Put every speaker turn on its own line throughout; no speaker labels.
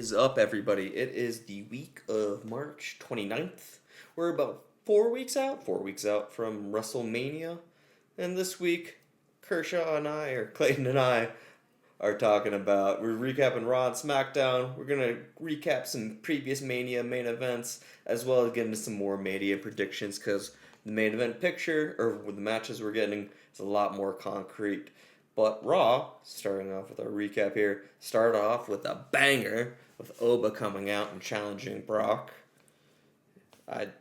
is up, everybody? It is the week of March 29th. We're about 4 weeks out from WrestleMania. And this week, Kershaw and I, or Clayton and I, are talking about, we're recapping Raw and SmackDown. We're going to recap some previous Mania main events, as well as get into some more Mania predictions, because the main event picture, or the matches we're getting, is a lot more concrete. But Raw, starting off with our recap here, started off with a banger with Oba coming out and challenging Brock.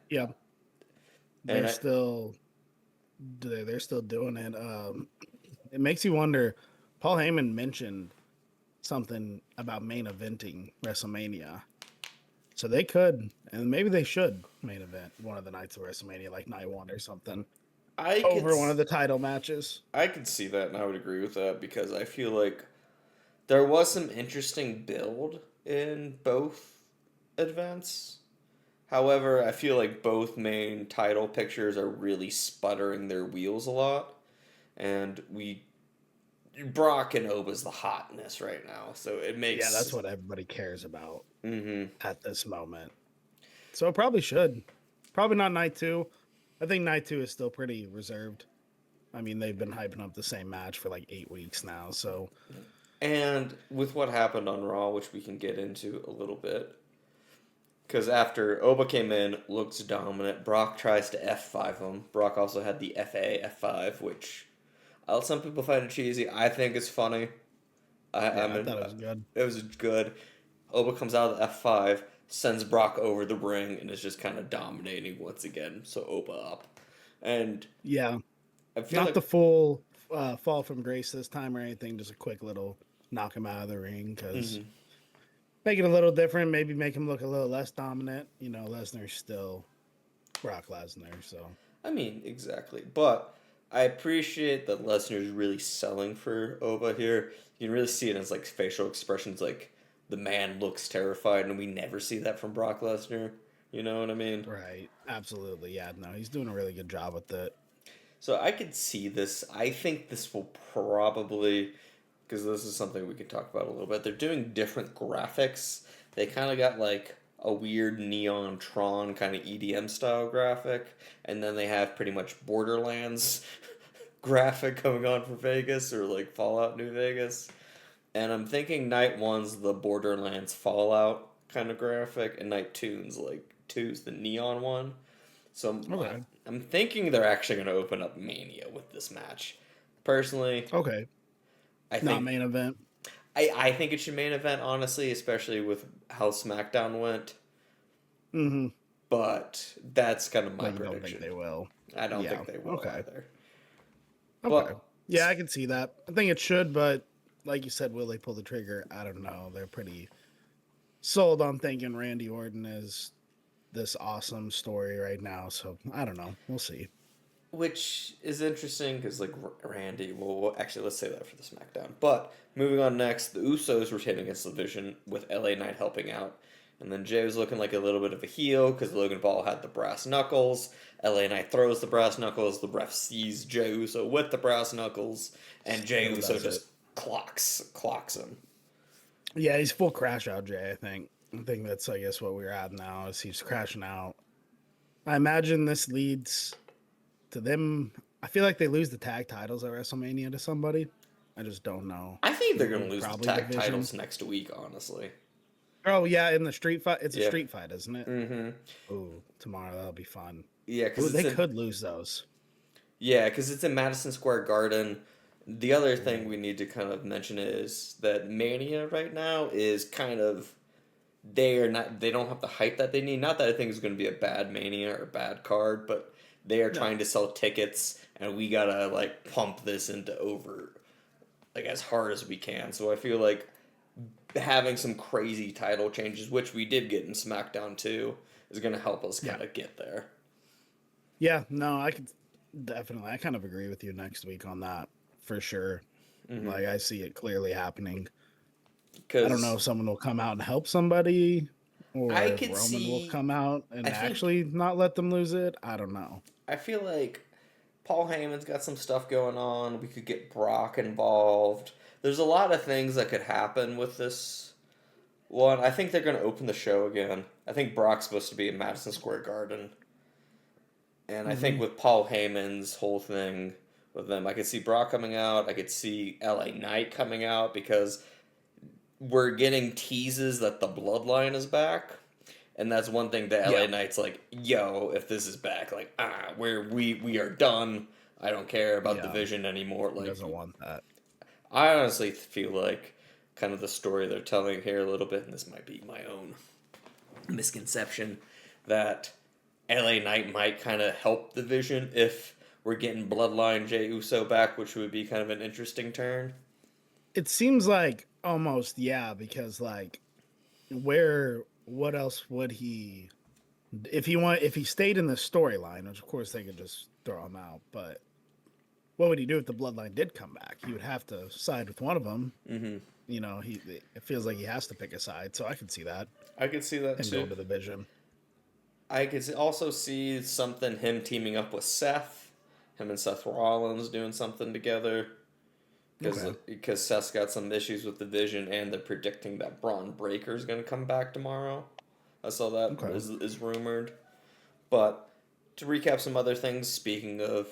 Yeah,
And
they're still they're still doing it. It makes you wonder. Paul Heyman mentioned something about main eventing WrestleMania, so they could, and maybe they should main event one of the nights of WrestleMania, like night one or something,
I could
over one of the title matches.
I could see that, and I would agree with that because I feel like there was some interesting build in both events. However, I feel like both main title pictures are really sputtering their wheels a lot, and Brock and Oba's the hotness right now, so it
Yeah,
makes.
that's what everybody cares about
Mm-hmm.
at this moment. So it probably should. Probably not night two. I think night two is still pretty reserved. I mean, they've been hyping up the same match for like 8 weeks now, so
And with what happened on Raw, which we can get into a little bit, because after Oba came in, looks dominant, Brock tries to F5 him. Brock also had the FA F5, which some people find it cheesy. I think it's funny.
yeah, I thought it was good.
It was good. Oba comes out of the F5, sends Brock over the ring, and is just kind of dominating once again. So Oba up, and
Yeah,
I feel
not
like
the full fall from grace this time or anything. Just a quick little knock him out of the ring because
mhm.
make it a little different. Maybe make him look a little less dominant. Lesnar's still Brock Lesnar, so
I mean, exactly. But I appreciate that Lesnar's really selling for Oba here. You can really see it in his like facial expressions, like the man looks terrified, and we never see that from Brock Lesnar. You know what I mean?
right, absolutely, yeah. No, he's doing a really good job with it.
So I could see this. I think this will probably, because this is something we can talk about a little bit. They're doing different graphics. They kind of got like a weird neon Tron kind of EDM style graphic, and then they have pretty much Borderlands graphic going on for Vegas or like Fallout New Vegas. And I'm thinking night one's the Borderlands Fallout kind of graphic, and night two's the neon one. So
Okay,
I'm thinking they're actually going to open up Mania with this match. Personally,
okay,
I
not
think
main event.
I think it should main event, honestly, especially with how SmackDown went.
Mm-hmm.
But that's kind of my
But you don't think
prediction.
they will?
I don't
Yeah.
think they will
Okay.
either.
Okay.
But
Yeah, I can see that. I think it should, but like you said, will they pull the trigger? I don't know. They're pretty sold on thinking Randy Orton is this awesome story right now. So I don't know. We'll see.
which is interesting because like Randy. Well, actually, let's say that for the SmackDown. But moving on next, the Usos retaining against the Division with LA Knight helping out. And then Jay was looking like a little bit of a heel because Logan Paul had the brass knuckles. LA Knight throws the brass knuckles. The ref sees Jay Uso with the brass knuckles, and Jay
Still
Uso
does it.
just clocks him.
Yeah, he's full crash out, Jay. I think that's I guess what we're at now is he's crashing out. I imagine this leads to them. I feel like they lose the tag titles at WrestleMania to somebody. I just don't know
I think they're gonna
who.
lose the
Probably
tag
Division.
titles next week. Honestly,
Oh yeah, in the street fight. It's a
yeah.
street fight, isn't it?
Mm-hmm.
Ooh, tomorrow that'll be fun.
Yeah, because
Ooh,
it's
they
in
could lose those.
Madison Square Garden. The other thing
Ooh.
we need to kind of mention is that Mania right now is kind of they don't have the hype that they need. Not that I think it's going to be a bad Mania or bad card, but they are trying
No.
to sell tickets, and we gotta like pump this into over like as hard as we can. So I feel like having some crazy title changes, which we did get in SmackDown too, is going to help us
Yeah.
kind of get there.
Yeah. No, I could definitely. I kind of agree with you next week on that for sure.
Mm-hmm.
Like I see it clearly happening. I don't know
Because
if someone will come out and help somebody, or
I
if
could
Roman will
see.
come out
I
and
think
actually not let them lose it. I don't know.
I feel like Paul Heyman's got some stuff going on. We could get Brock involved. There's a lot of things that could happen with this Well, I think they're going to open the show again. I think Brock's supposed to be in Madison Square Garden. And I think
Mm-hmm.
with Paul Heyman's whole thing with them, I could see Brock coming out. I could see LA Knight coming out because we're getting teases that the Bloodline is back. And that's one thing that LA
Yeah,
Knight's like, yo, if this is back, like, we are done. I don't care about
yeah.
division anymore.
He
Like,
doesn't want that.
I honestly feel like kind of the story they're telling here a little bit, and this might be my own misconception, that LA Knight might kind of help the Vision if we're getting Bloodline Jey Uso back, which would be kind of an interesting turn.
It seems like almost yeah, because like what else would he if he stayed in the storyline, which of course they could just throw him out, but what would he do if the bloodline did come back? He would have to side with one of them.
Mm-hmm.
It feels like he has to pick a side, so I could see that
I could see that
him
too.
going to the Vision.
I could also see him teaming up with Seth, him and Seth Rollins doing something together.
Okay.
Because Seth's got some issues with the Vision, and they're predicting that Braun Breaker's going to come back tomorrow. I saw that
Okay.
is rumored. But to recap some other things, speaking of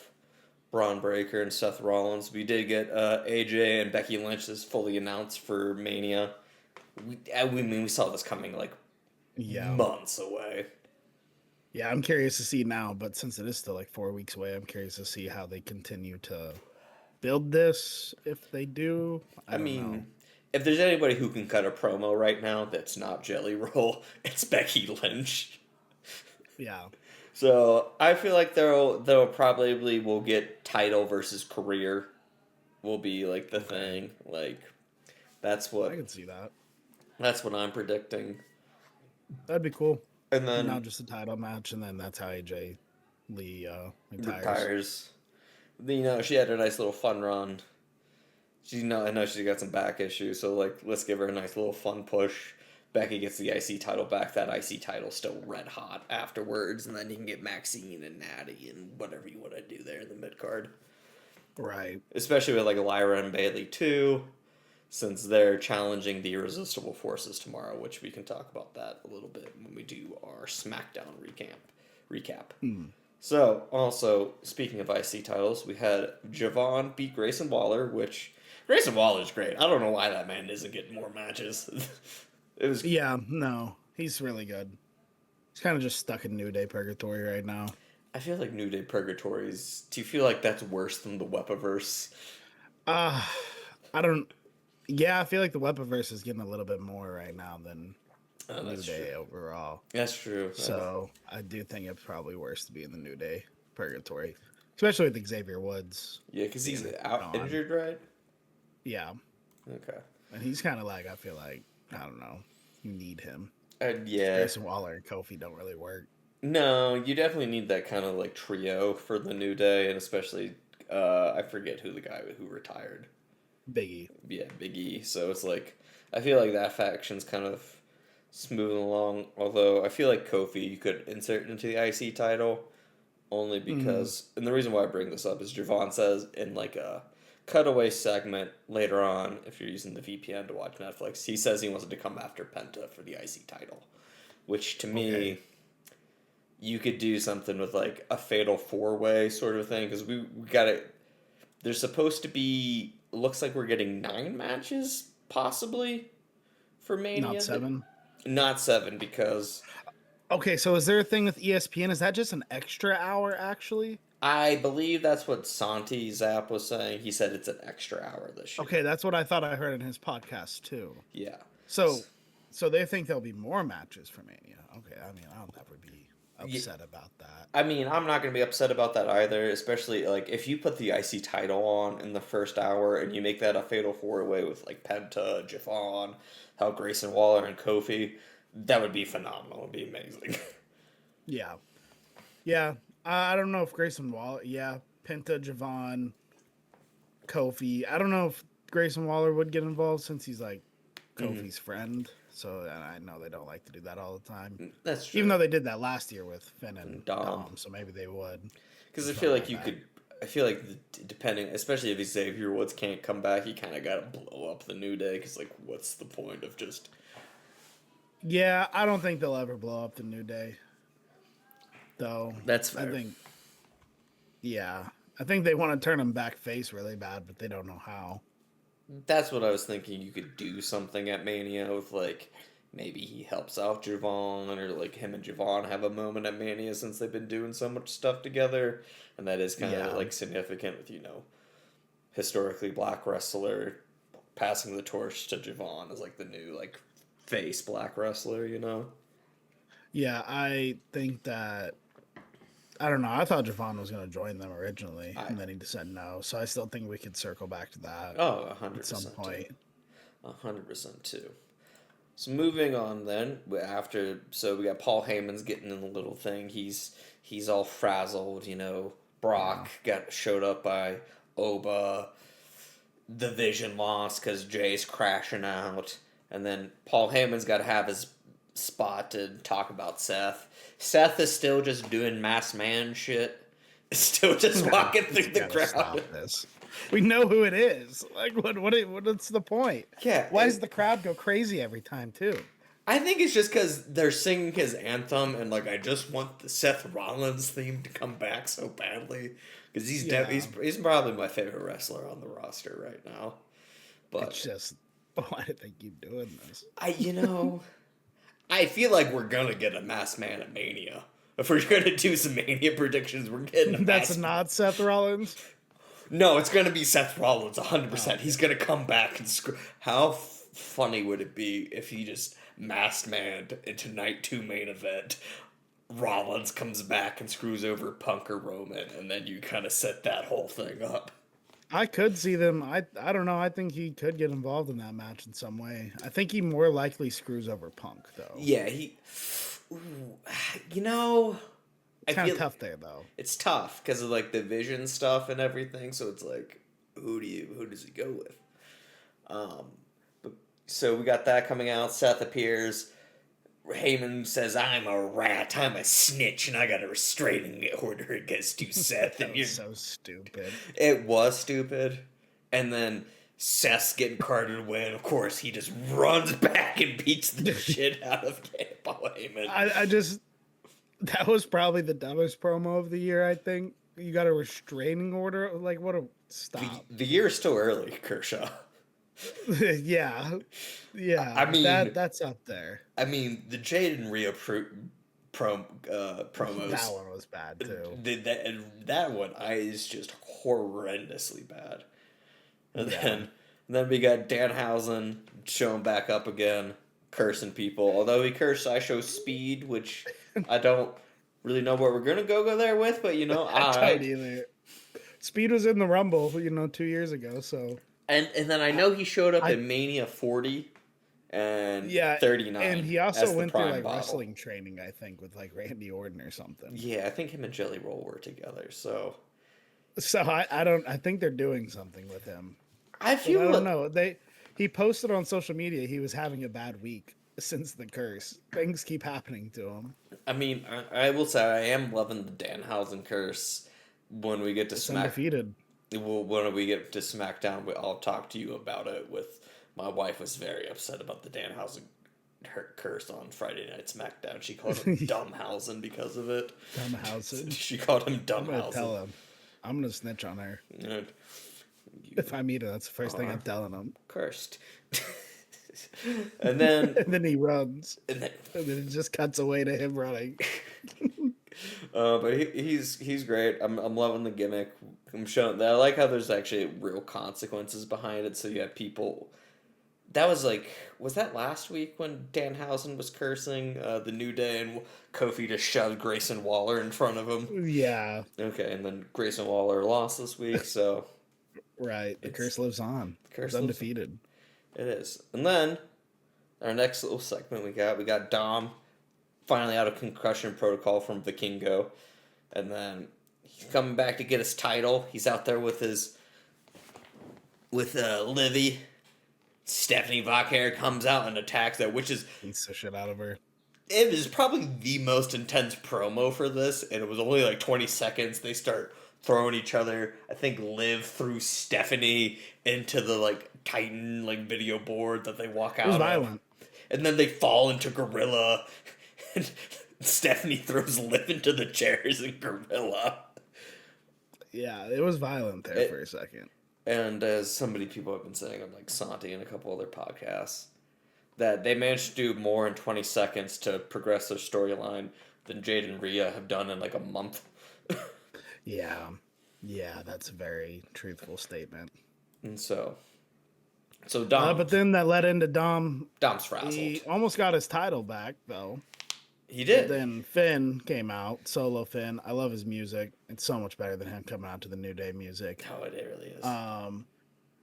Braun Breaker and Seth Rollins, we did get AJ and Becky Lynch is fully announced for Mania. We saw this coming like
Yeah.
months away.
Yeah, I'm curious to see now, but since it is still like 4 weeks away, I'm curious to see how they continue to build this. If they do, I don't know.
If there's anybody who can cut a promo right now that's not Jelly Roll, it's Becky Lynch.
Yeah.
So I feel like they'll probably will get title versus career will be like the thing. Like that's
I
what
can see that.
that's what I'm predicting.
That'd be cool.
And then
Not just a title match, and then that's how AJ Lee retires.
retires. She had a nice little fun run. I know she got some back issues, so like let's give her a nice little fun push. Becky gets the IC title back. That IC title still red hot afterwards, and then you can get Maxine and Natty and whatever you want to do there in the mid card.
Right.
Especially with like Lyra and Bailey too, since they're challenging the Irresistible Forces tomorrow, which we can talk about that a little bit when we do our SmackDown recap. So, also, speaking of IC titles, we had Javon beat Grayson Waller, which Grayson Waller's great. I don't know why that man isn't getting more matches.
Yeah, no, he's really good. He's kind of just stuck in New Day Purgatory right now.
I feel like New Day Purgatories. Do you feel like that's worse than the Wepaverse?
I don't. Yeah, I feel like the Wepaverse is getting a little bit more right now than New Day overall.
That's true.
So I do think it's probably worse to be in the New Day Purgatory, especially with Xavier Woods.
Yeah, because he's out injured, right?
Yeah.
Okay.
And he's kind of like, I feel like, I don't know, you need him.
Yeah.
Grayson Waller and Kofi don't really work.
No, you definitely need that kind of like trio for the New Day, and especially, I forget who the guy who retired.
Big E.
Yeah, Big E. So it's like, I feel like that faction's kind of smoothing along. Although I feel like Kofi you could insert into the IC title, only because, and the reason why I bring this up is Javon says in like a cutaway segment later on, if you're using the VPN to watch Netflix, he says he wants to come after Penta for the IC title, which to me, you could do something with like a fatal 4-way sort of thing, because we got it. There's supposed to be, looks like we're getting 9 matches possibly for Mania.
Not 7.
Not 7 because.
Okay, so is there a thing with ESPN? Is that just an extra hour actually?
I believe that's what Santi Zap was saying. He said it's an extra hour this year.
Okay, that's what I thought I heard in his podcast too.
Yeah.
So they think there'll be more matches for Mania. Okay, I mean, I'll never be upset about that.
I mean, I'm not going to be upset about that either, especially like if you put the IC title on in the first hour and you make that a fatal 4-way with like Penta, Javon, how Grayson Waller and Kofi, that would be phenomenal. It would be amazing.
Yeah. Yeah. I don't know if Grayson Waller, Penta, Javon, Kofi. I don't know if Grayson Waller would get involved since he's like Kofi's friend. So I know they don't like to do that all the time.
That's true.
Even though they did that last year with Finn and
Dom.
So maybe they would.
Because I feel like I feel like depending, especially if Xavier Woods can't come back, you kind of got to blow up the New Day. Because like, what's the point of just
Yeah, I don't think they'll ever blow up the New Day, though.
That's
I
fair.
think, yeah, I think they want to turn him back face really bad, but they don't know how.
That's what I was thinking. You could do something at Mania with like maybe he helps out Javon, or like him and Javon have a moment at Mania since they've been doing so much stuff together, and that is kind of
Yeah,
like significant with historically black wrestler passing the torch to Javon as like the new like face black wrestler.
yeah, I think that I don't know. I thought Javon was going to join them originally,
I
and then he said no. So I still think we could circle back to that
oh a
at
hundred
some
percent too,
point.
100% too. So moving on then, we got Paul Heyman's getting in the little thing. He's all frazzled.
Yeah.
Brock got showed up by Oba. The Vision lost because Jay's crashing out, and then Paul Heyman's got to have his spot to talk about Seth. Seth is still just doing mass man shit. Still just walking
It's
through the
got to
crowd.
stop this. We know who it is. Like, what's the point?
Yeah,
Why does the crowd go crazy every time, too?
I think it's just because they're singing his anthem, and like I just want the Seth Rollins theme to come back so badly because
Yeah,
he's probably my favorite wrestler on the roster right now.
it's
But
just, why did they keep doing this?
I I feel like we're gonna get a mass man at Mania. If we're gonna do some Mania predictions, we're getting a
That's
mass.
not Seth Rollins.
No, it's gonna be Seth Rollins, 100%.
Okay.
He's gonna come back and screw. How funny would it be if he just masked manned into night 2 main event? Rollins comes back and screws over Punk or Roman, and then you kind of set that whole thing up.
I could see them. I don't know. I think he could get involved in that match in some way. I think he more likely screws over Punk though.
Yeah, ooh, you know,
It's
I
kind of
feel
tough there though.
it's tough because of like the vision stuff and everything. So it's like, who does he go with? Um, but so we got that coming out. Seth appears. Heyman says, "I'm a rat. I'm a snitch, and I got a restraining order against you, Seth."
That
And
was
you,
so stupid.
it was stupid. And then Seth's getting carted away, and of course he just runs back and beats the shit out of Paul Heyman.
I just that was probably the dumbest promo of the year. I think you got a restraining order. Like what a
The
stop.
the year is still early, Kershaw.
Yeah, yeah.
I
That
mean,
that's up there.
the Jade and Rhea
That
promos.
one was bad too.
That one is just horrendously bad. And
Yeah.
then we got Danhausen showing back up again, cursing people. Although he cursed I Show Speed, which I don't really know what we're gonna go there with, but
I don't
alright.
either. Speed was in the Rumble, 2 years ago. So
And then I know he showed up
I
in Mania 40 and
yeah, and
39
he also
as the
went through
Prime
like
Bottle.
wrestling training, I think, with like Randy Orton or something.
Yeah, I think him and Jelly Roll were together. So
So I don't I think they're doing something with him.
I
But I
feel
don't
like,
know. He posted on social media he was having a bad week since the curse. Things keep happening to him.
I will say I am loving the Danhausen curse. When we get to
It's undefeated.
when we get to SmackDown, I'll talk to you about it. With my wife was very upset about the Danhausen curse on Friday Night SmackDown. She called him Dumbhausen because of it.
Dumbhausen.
She called him
I'm gonna
Dumbhausen.
tell him. I'm gonna snitch on her.
And
If
you
I meet her, that's the first thing I'm
are
telling him.
cursed. and then
And then he runs.
and then
And then it just cuts away to him running.
but he's great. I'm loving the gimmick. I'm showing that I like how there's actually real consequences behind it. So you have people. That was that last week when Danhausen was cursing the New Day and Kofi just shoved Grayson Waller in front of him.
Yeah,
Okay, and then Grayson Waller lost this week, so
right. The
it's
curse lives on.
curse
It's
lives.
undefeated.
It is, and then our next little segment we got Dom finally out of concussion protocol from Vikingo, and then he's coming back to get his title. He's out there with Livy. Stephanie Vaquer comes out and attacks that, which is
Beats the shit out of her.
it is probably the most intense promo for this, and it was only like 20 seconds. They start throwing each other. I think Liv threw Stephanie into the like Titan like video board that they walk
It was
out of.
violent.
and then they fall into Gorilla, and Stephanie throws Liv into the chairs in Gorilla.
Yeah, it was violent there for a second.
And as so many people have been saying on like Santi and a couple other podcasts, that they managed to do more in 20 seconds to progress their storyline than Jade and Rhea have done in like a month.
Yeah. Yeah, that's a very truthful statement.
And so Dom.
But then that led into
Dom's frazzled.
He almost got his title back, though.
He did.
But then Finn came out, solo Finn. I love his music. It's so much better than him coming out to the New Day music.
Oh, it really is.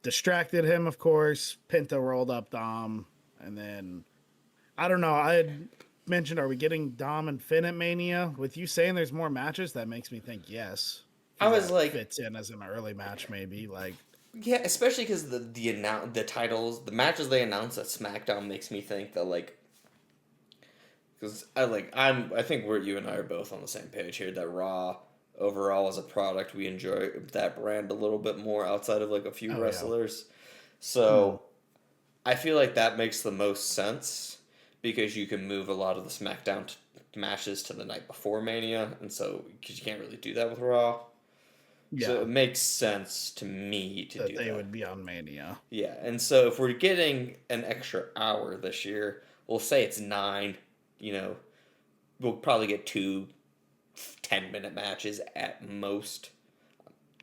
Distracted him, of course. Pinto rolled up Dom. And then, I don't know. I had mentioned, are we getting Dom and Finn at Mania? With you saying there's more matches, that makes me think yes.
I was like,
fits in as an early match, maybe. Like,
yeah, especially because the titles, the matches they announced at SmackDown makes me think that like, because I think you and I are both on the same page here that Raw overall as a product we enjoy that brand a little bit more outside of like a few wrestlers, so I feel like that makes the most sense because you can move a lot of the SmackDown matches to the night before Mania, and so because you can't really do that with Raw. Yeah. So it makes sense to me to do that.
They would be on Mania.
Yeah, and so if we're getting an extra hour this year, we'll say it's 9, we'll probably get 2 10-minute matches at most.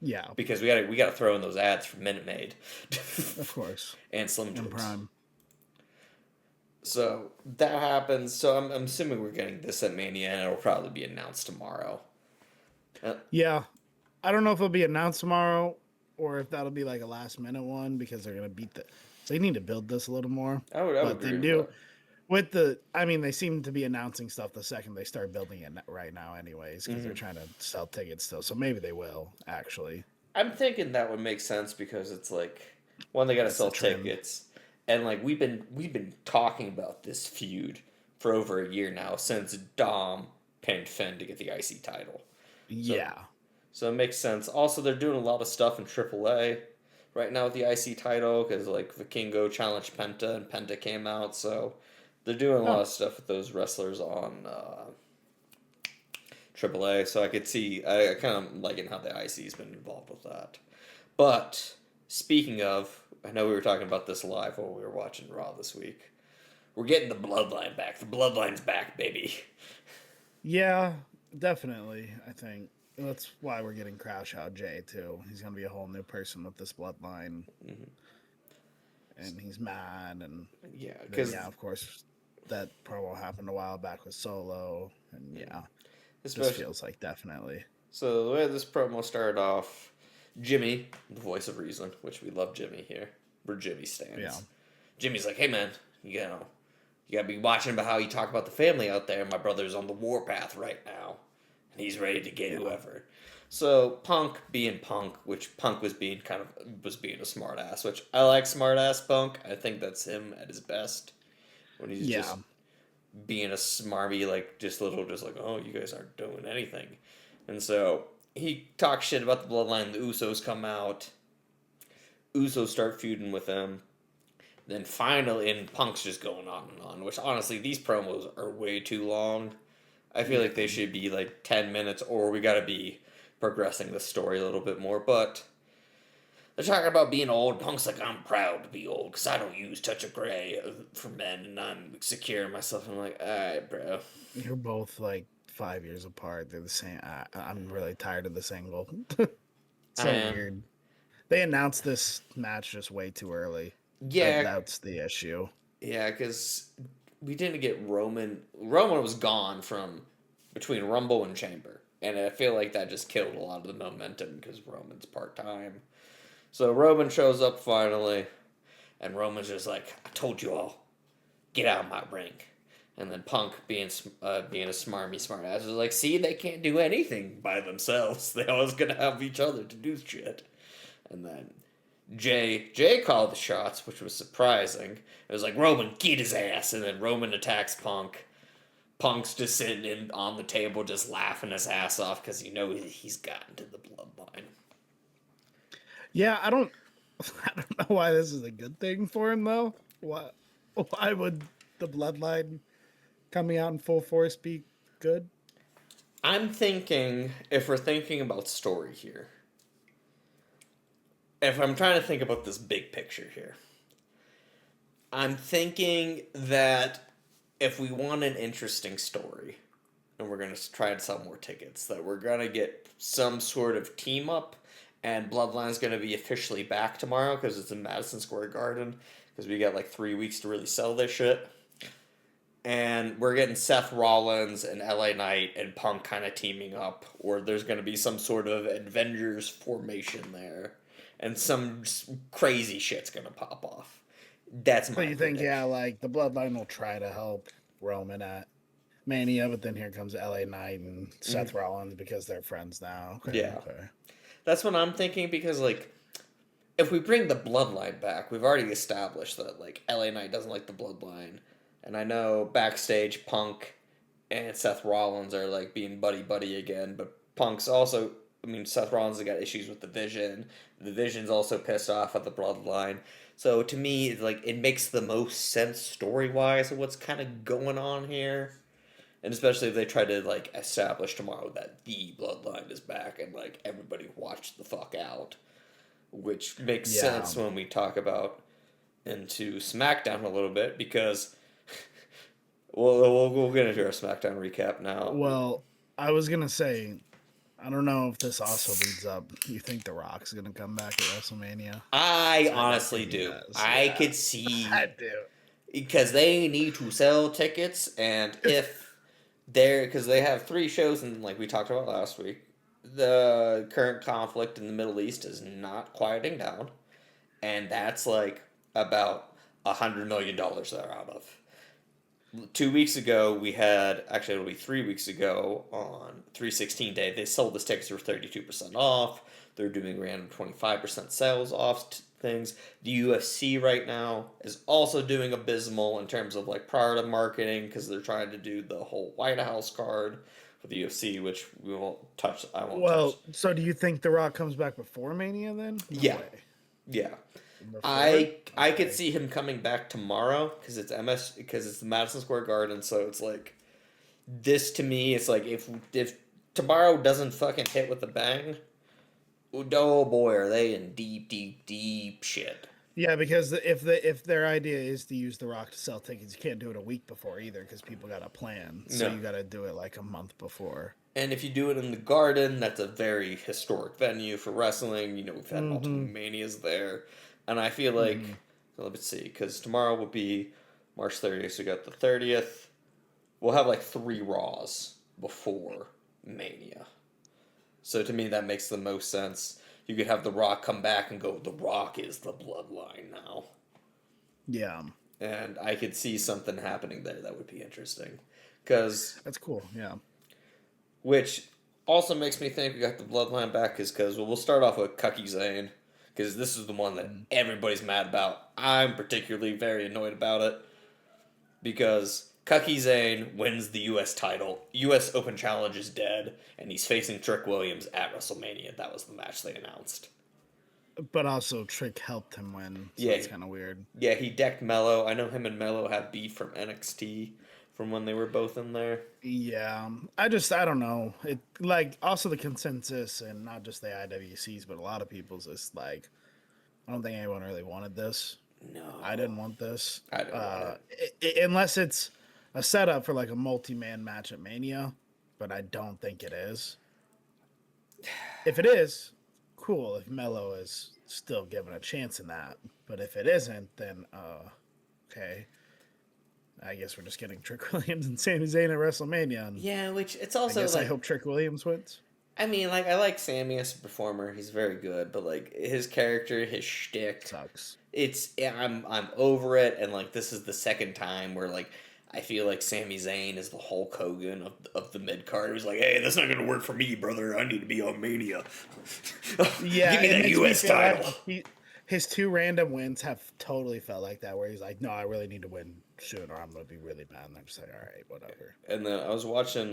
Yeah.
Because we gotta throw in those ads for Minute Maid.
Of course.
And Slim Jims.
Prime.
So that happens. So I'm assuming we're getting this at Mania, and it'll probably be announced tomorrow.
Yeah. I don't know if it'll be announced tomorrow or if that'll be like a last minute one because they're gonna beat the. So they need to build this a little more.
I would agree with that.
They seem to be announcing stuff the second they start building it right now, anyways, because they're trying to sell tickets still. So maybe they will actually.
I'm thinking that would make sense because it's like one, they got to sell tickets, and like we've been talking about this feud for over a year now since Dom pinned Finn to get the IC title. So it makes sense. Also, they're doing a lot of stuff in AAA right now with the IC title because like Vikingo challenged Penta and Penta came out. So they're doing a lot of stuff with those wrestlers on AAA. So I could see, I kind of liking how the IC's been involved with that. But speaking of, I know we were talking about this live while we were watching Raw this week. We're getting the Bloodline back. The Bloodline's back, baby.
Yeah, definitely, I think. That's why we're getting Crash Out Jay, too. He's going to be a whole new person with this bloodline. Mm-hmm. And he's mad. And
yeah, because
of course, that promo happened a while back with Solo. And this feels like definitely.
So the way this promo started off, Jimmy, the voice of reason, which we love Jimmy here. We're Jimmy stands. Yeah. Jimmy's like, hey, man, you got to be watching about how you talk about the family out there. My brother's on the warpath right now. And he's ready to get whoever. So Punk being Punk, which Punk was being a smart ass, which I like smart ass Punk. I think that's him at his best. When he's just being a smarmy, oh, you guys aren't doing anything. And so he talks shit about the bloodline. The Usos come out. Usos start feuding with him. Then finally, and Punk's just going on and on, which honestly, these promos are way too long. I feel like they should be like 10 minutes, or we got to be progressing the story a little bit more. But they're talking about being old. Punk's like, I'm proud to be old because I don't use touch of gray for men, and I'm secure in myself. I'm like, all right, bro.
You're both like 5 years apart. They're the same. I'm really tired of this angle. So weird. They announced this match just way too early.
Yeah.
That's the issue.
Yeah, because we didn't get Roman. Roman was gone from between Rumble and Chamber. And I feel like that just killed a lot of the momentum because Roman's part-time. So Roman shows up finally. And Roman's just like, I told you all, get out of my ring. And then Punk, being a smarmy smart ass, is like, see, they can't do anything by themselves. They always gonna have each other to do shit. And then Jay called the shots, which was surprising. It was like, Roman, get his ass. And then Roman attacks Punk. Punk's just sitting on the table just laughing his ass off because he's gotten to the bloodline.
Yeah, I don't know why this is a good thing for him, though. Why would the bloodline coming out in full force be good?
I'm thinking, if we're thinking about story here, if I'm trying to think about this big picture here, I'm thinking that if we want an interesting story, and we're going to try to sell more tickets, that we're going to get some sort of team up, and Bloodline's going to be officially back tomorrow because it's in Madison Square Garden, because we got like 3 weeks to really sell this shit. And we're getting Seth Rollins and LA Knight and Punk kind of teaming up, or there's going to be some sort of Avengers formation there, and some crazy shit's going to pop off. That's my
So you think,
prediction.
yeah, like the bloodline will try to help Roman at Mania, but then here comes LA Knight and Seth Rollins because they're friends now. Okay,
Yeah.
okay.
That's what I'm thinking, because, like, if we bring the Bloodline back, we've already established that, like, LA Knight doesn't like the Bloodline. And I know backstage Punk and Seth Rollins are, like, being buddy-buddy again, but Punk's also... I mean, Seth Rollins has got issues with the Vision. The Vision's also pissed off at the Bloodline. So, to me, it's like, it makes the most sense story-wise of what's kind of going on here. And especially if they try to, like, establish tomorrow that the Bloodline is back and, like, everybody watch the fuck out. Which makes sense when we talk about into SmackDown a little bit, because we'll get into our SmackDown recap now.
Well, I was going to say, I don't know if this also leads up. You think The Rock's going to come back at WrestleMania?
I honestly do. I could see... I do. Because they need to sell tickets, and if they're... Because they have 3 shows, and like we talked about last week, the current conflict in the Middle East is not quieting down, and that's like about $100 million they're out of. 2 weeks ago, we had, actually it'll be 3 weeks ago, on 3/16 day, they sold this tickets for 32% off. They're doing random 25% sales off things. The UFC right now is also doing abysmal in terms of like prior to marketing, because they're trying to do the whole White House card for the UFC, which we won't touch. I won't touch.
Well, so do you think The Rock comes back before Mania then? No
Yeah.
way.
Yeah.
Before?
I could see him coming back tomorrow, because it's the Madison Square Garden, so it's like, this to me, it's like, if tomorrow doesn't fucking hit with a bang, oh boy, are they in deep shit.
Yeah, because if their idea is to use The Rock to sell tickets, you can't do it a week before either, because people got a plan. So you got to do it like a month before.
And if you do it in the Garden, that's a very historic venue for wrestling. You know, we've had multiple Manias there. And I feel like, let me see, because tomorrow will be March 30th, so we got the 30th. We'll have like 3 Raws before Mania. So to me, that makes the most sense. You could have The Rock come back and go, The Rock is the Bloodline now.
Yeah.
And I could see something happening there that would be interesting. Because...
That's cool, yeah.
Which also makes me think we got the Bloodline back, because we'll start off with Cucky Zane, because this is the one that everybody's mad about. I'm particularly very annoyed about it, because Cucky Zane wins the U.S. title. U.S. Open Challenge is dead, and he's facing Trick Williams at WrestleMania. That was the match they announced.
But also, Trick helped him win, so it's kind of weird.
Yeah, he decked Mello. I know him and Mello have beef from NXT, from when they were both in there.
Yeah, I don't know. It, like, also the consensus, and not just the IWCs, but a lot of people's is like, I don't think anyone really wanted this.
No.
I didn't want this.
I didn't want
it. Unless it's a setup for like a multi-man match at Mania, but I don't think it is. If it is, cool. If Mello is still given a chance in that, but if it isn't, then okay. I guess we're just getting Trick Williams and Sami Zayn at WrestleMania. And
yeah, which it's also
I guess
like,
I hope Trick Williams wins.
I mean, like, I like Sammy as a performer. He's very good, but like his character, his shtick
sucks.
I'm over it, and like this is the second time where like I feel like Sami Zayn is the Hulk Hogan of the mid card. He's like, hey, that's not gonna work for me, brother. I need to be on Mania.
Yeah,
give me that U.S. title.
His 2 random wins have totally felt like that, where he's like, no, I really need to win soon, or I'm gonna be really bad. And I'm just like, all right, whatever.
And then I was watching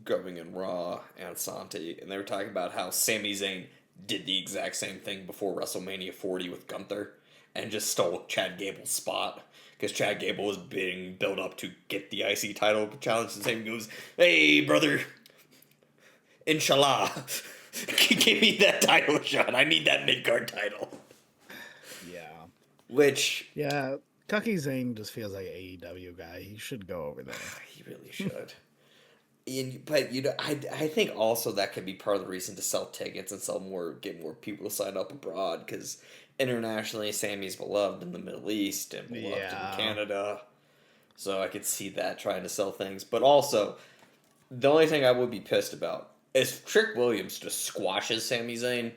Going in Raw and Santi, and they were talking about how Sami Zayn did the exact same thing before WrestleMania 40 with Gunther. and just stole Chad Gable's spot. Because Chad Gable was being built up to get the IC title challenge, and Sami goes, "Hey, brother, inshallah, give me that title shot. I need that mid-card title."
Yeah.
Which...
Yeah, Kaki Zane just feels like an AEW guy. He should go over there.
He really should. But I think also that could be part of the reason to sell tickets and get more people to sign up abroad, because internationally, Sammy's beloved in the Middle East and beloved in Canada. So I could see that trying to sell things. But also, the only thing I would be pissed about is Trick Williams just squashes Sami Zayn.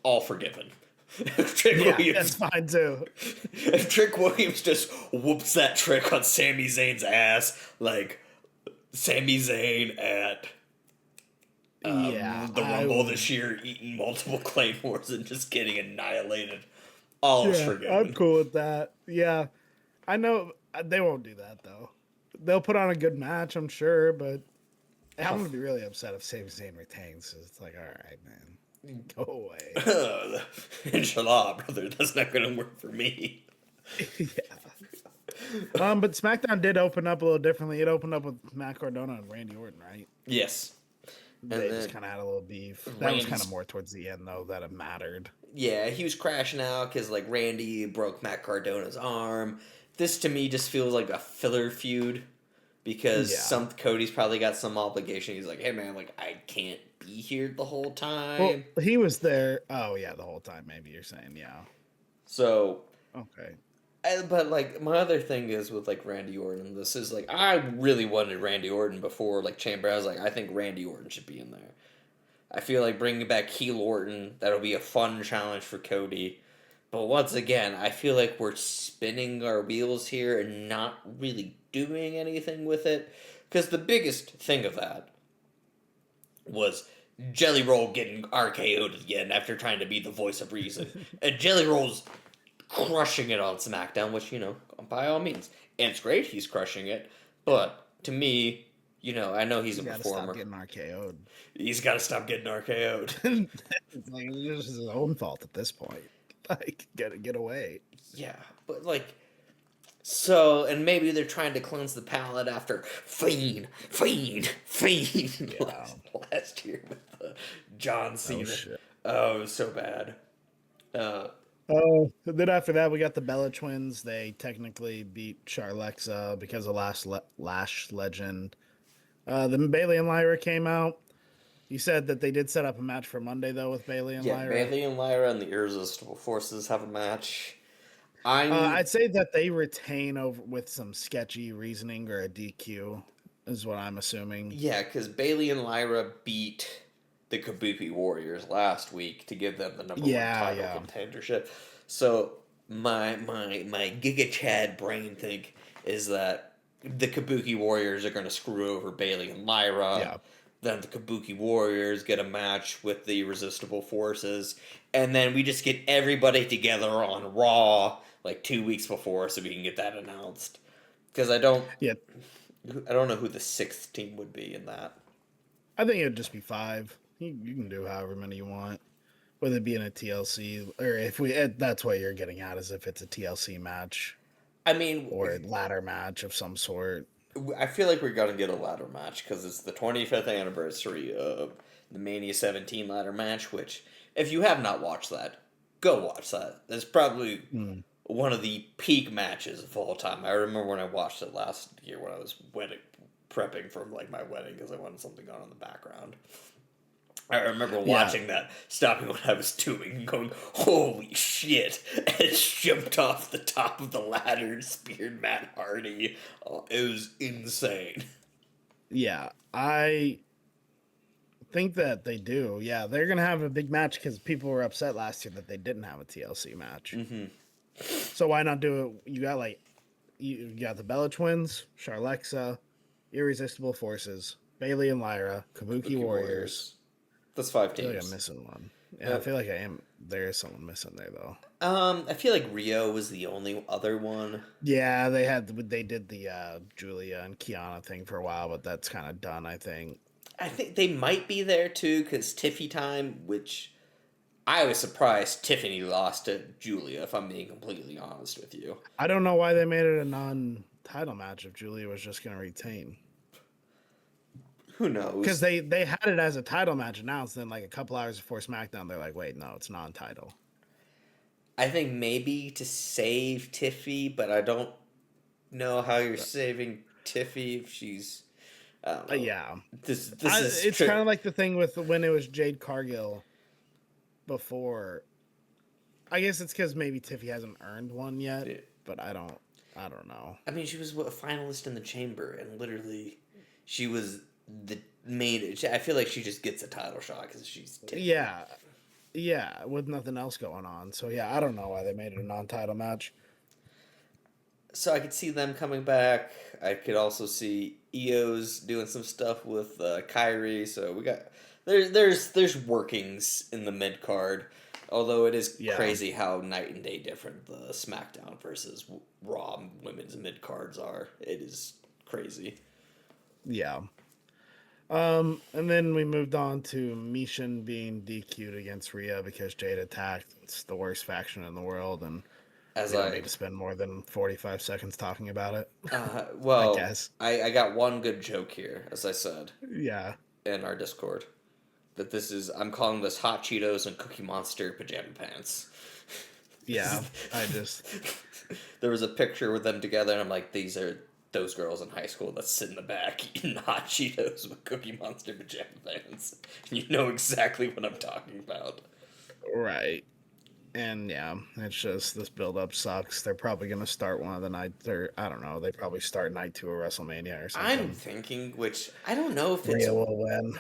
All forgiven.
That's fine too.
If Trick Williams just whoops that trick on Sami Zayn's ass, like Sami Zayn at the Rumble this year, eating multiple claymores and just getting annihilated, all is forgiven.
I'm cool with that. Yeah, I know they won't do that though. They'll put on a good match, I'm sure, but I'm gonna be really upset if Sami Zayn retains. It's like, all right, man, go away.
Inshallah, brother, that's not gonna work for me.
Yeah. But SmackDown did open up a little differently. It opened up with Matt Cardona and Randy Orton, right?
Yes.
They just kind of had a little beef. That was kind of more towards the end, though, that it mattered.
Yeah, he was crashing out because, like, Randy broke Matt Cardona's arm. This, to me, just feels like a filler feud because Cody's probably got some obligation. He's like, hey, man, like, I can't be here the whole time.
Well, he was there. Oh, yeah, the whole time, maybe you're saying, yeah.
So...
Okay.
But, like, my other thing is with, like, Randy Orton. This is, like, I really wanted Randy Orton before, like, Chamber. I was like, I think Randy Orton should be in there. I feel like bringing back Heel Orton, that'll be a fun challenge for Cody. But once again, I feel like we're spinning our wheels here and not really doing anything with it. Because the biggest thing of that was Jelly Roll getting RKO'd again after trying to be the voice of reason. And Jelly Roll's crushing it on SmackDown, which, by all means. And it's great he's crushing it. But, to me, I know he's a performer.
Stop getting RKO'd.
He's got to stop getting RKO'd.
It's like, it's his own fault at this point. Like, get away.
Yeah, but, like... So, and maybe they're trying to cleanse the palate after Fiend.
Yeah.
Last year with John Cena.
Oh, shit.
Oh, it was so bad.
Then after that, we got the Bella Twins. They technically beat Charlexa because of Lash Legend. Then Bailey and Lyra came out. You said that they did set up a match for Monday, though, with Bailey and Lyra.
Yeah, Bailey and Lyra and the Irresistible Forces have a match.
I'd say that they retain over with some sketchy reasoning or a DQ, is what I'm assuming.
Yeah, because Bailey and Lyra beat the Kabuki Warriors last week to give them the number one title contendership. So my Giga Chad brain think is that the Kabuki Warriors are going to screw over Bailey and Lyra.
Yeah.
Then the Kabuki Warriors get a match with the Irresistible Forces, and then we just get everybody together on Raw like 2 weeks before so we can get that announced. Because I don't know who the sixth team would be in that.
I think it would just be 5. You can do however many you want, whether it be in a TLC or that's what you're getting at, is if it's a TLC match.
I mean,
or a ladder match of some sort.
I feel like we're going to get a ladder match because it's the 25th anniversary of the Mania 17 ladder match, which, if you have not watched that, go watch that. That's probably one of the peak matches of all time. I remember when I watched it last year when I was prepping for like my wedding because I wanted something on in the background. I remember watching that, stopping what I was doing and going, holy shit, and jumped off the top of the ladder and speared Matt Hardy. Oh, it was insane.
Yeah, I think that they do. Yeah, they're going to have a big match because people were upset last year that they didn't have a TLC match. Mm-hmm. So why not do it? You got the Bella Twins, Charlexa, Irresistible Forces, Bailey and Lyra, Kabuki Warriors.
That's 5 teams.
I feel like I'm missing one. Yeah, I feel like I am. There is someone missing there, though.
I feel like Rio was the only other one.
Yeah, they did the Julia and Kiana thing for a while, but that's kind of done, I think.
I think they might be there, too, because Tiffy Time, which I was surprised Tiffany lost to Julia, if I'm being completely honest with you.
I don't know why they made it a non-title match if Julia was just going to retain.
Who
Because
knows?
they had it as a title match announced, then like a couple hours before SmackDown, they're like, wait, no, it's non-title.
I think maybe to save Tiffy, but I don't know how you're saving Tiffy if she's. I don't know.
Yeah.
This is
It's kind of like the thing with when it was Jade Cargill before. I guess it's because maybe Tiffy hasn't earned one yet, but I don't know.
I mean, she was a finalist in the chamber, and literally, she was the main. I feel like she just gets a title shot because she's Tiffy.
Yeah, with nothing else going on. So yeah, I don't know why they made it a non-title match.
So I could see them coming back. I could also see EO's doing some stuff with Kyrie. So we got there's workings in the mid card. Although it is
Yeah,
crazy how night and day different the SmackDown versus Raw women's mid cards are. It is crazy.
yeah. And then we moved on to Mishin being DQ'd against Rhea because Jade attacked. It's the worst faction in the world, and
As
we don't need to spend more than 45 seconds talking about it. I
well,
guess.
I got one good joke here, as I said
Yeah.
in our Discord. That this is I'm calling this Hot Cheetos and Cookie Monster pajama pants.
Yeah. I just
There was a picture with them together, and I'm like, these are those girls in high school that sit in the back eating Hot Cheetos with Cookie Monster pajama pants. You know exactly what I'm talking about.
right. And yeah, it's just this build up sucks. They're probably gonna start one of the nights, or I don't know. They probably start night 2 of WrestleMania or
I'm
something.
thinking, which I don't know if it's
Rhea will win.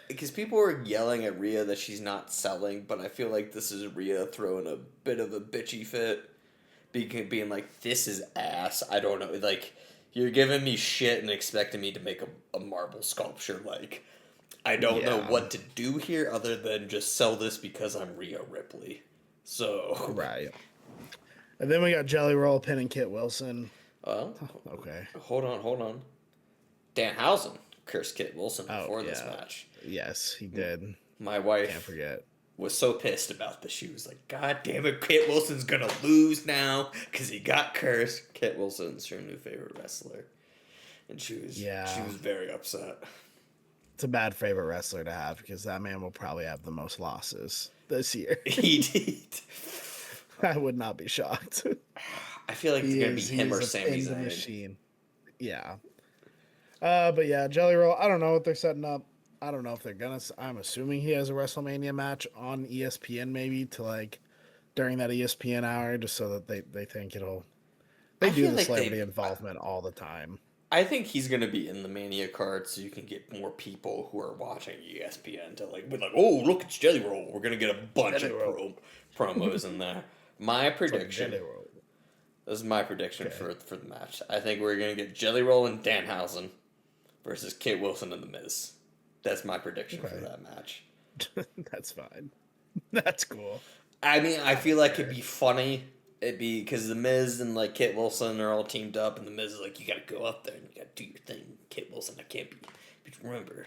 because people are yelling at Rhea that she's not selling, but I feel like this is Rhea throwing a bit of a bitchy fit, being like, "This is ass." I don't know, like you're giving me shit and expecting me to make a marble sculpture. Like I don't know
Yeah.
what to do here other than just sell this because I'm Rhea Ripley. So,
Right. And then we got Jelly Roll pinning Kit Wilson.
well,
Okay.
hold on. Danhausen cursed Kit Wilson
Oh
before this
yeah.
match.
Yes, he did.
My
Can't
wife
forget.
was so pissed about this. She was like, "God damn it, Kit Wilson's gonna lose now because he got cursed." Kit Wilson's her new favorite wrestler, and she was
Yeah.
very upset.
It's a bad favorite wrestler to have because that man will probably have the most losses this year.
He did.
I would not be shocked.
I feel like it's gonna be him or
a
Sami
pin
Zayn.
machine. Yeah. But yeah, Jelly Roll. I don't know what they're setting up. I don't know if they're gonna. I'm assuming he has a WrestleMania match on ESPN maybe to like during that ESPN hour, just so that they think it'll. They
I
do
feel
the
like
celebrity involvement all the time.
I think he's gonna be in the Mania card, so you can get more people who are watching ESPN to like be like, "Oh, look, it's Jelly Roll. We're gonna get a bunch
Jelly
of
Roll.
promos in there." My prediction.
Jelly Roll.
This is my prediction
Okay.
for the match. I think we're gonna get Jelly Roll and Danhausen versus Kit Wilson and The Miz. That's my prediction for that match.
That's fine. That's cool.
I mean, I feel like it'd be funny. It'd be because The Miz and like Kit Wilson are all teamed up, and The Miz is like, "You gotta go up there and you gotta do your thing." Kit Wilson, I can't be remember.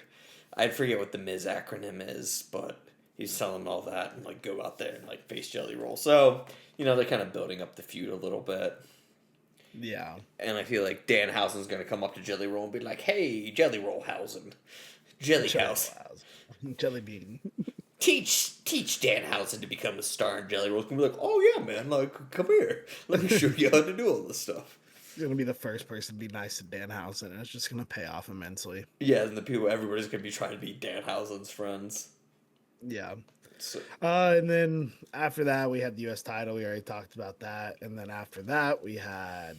I forget what the Miz acronym is, but he's telling all that and like go out there and like face Jelly Roll. So they're kind of building up the feud a little bit.
Yeah.
And I feel like Danhausen's going to come up to Jelly Roll and be like, "Hey, Jelly Rollhausen. Jelly House.
Jelly Bean.
Teach Danhausen to become a star." And Jelly Roll's going to be like, "Oh, yeah, man. Like, come here. Let me show you how to do all this stuff."
He's going to be the first person to be nice to Danhausen, and it's just going to pay off immensely.
Yeah, and everybody's going to be trying to be Danhausen's friends.
Yeah.
So,
And then after that, we had the U.S. title. We already talked about that. And then after that, we had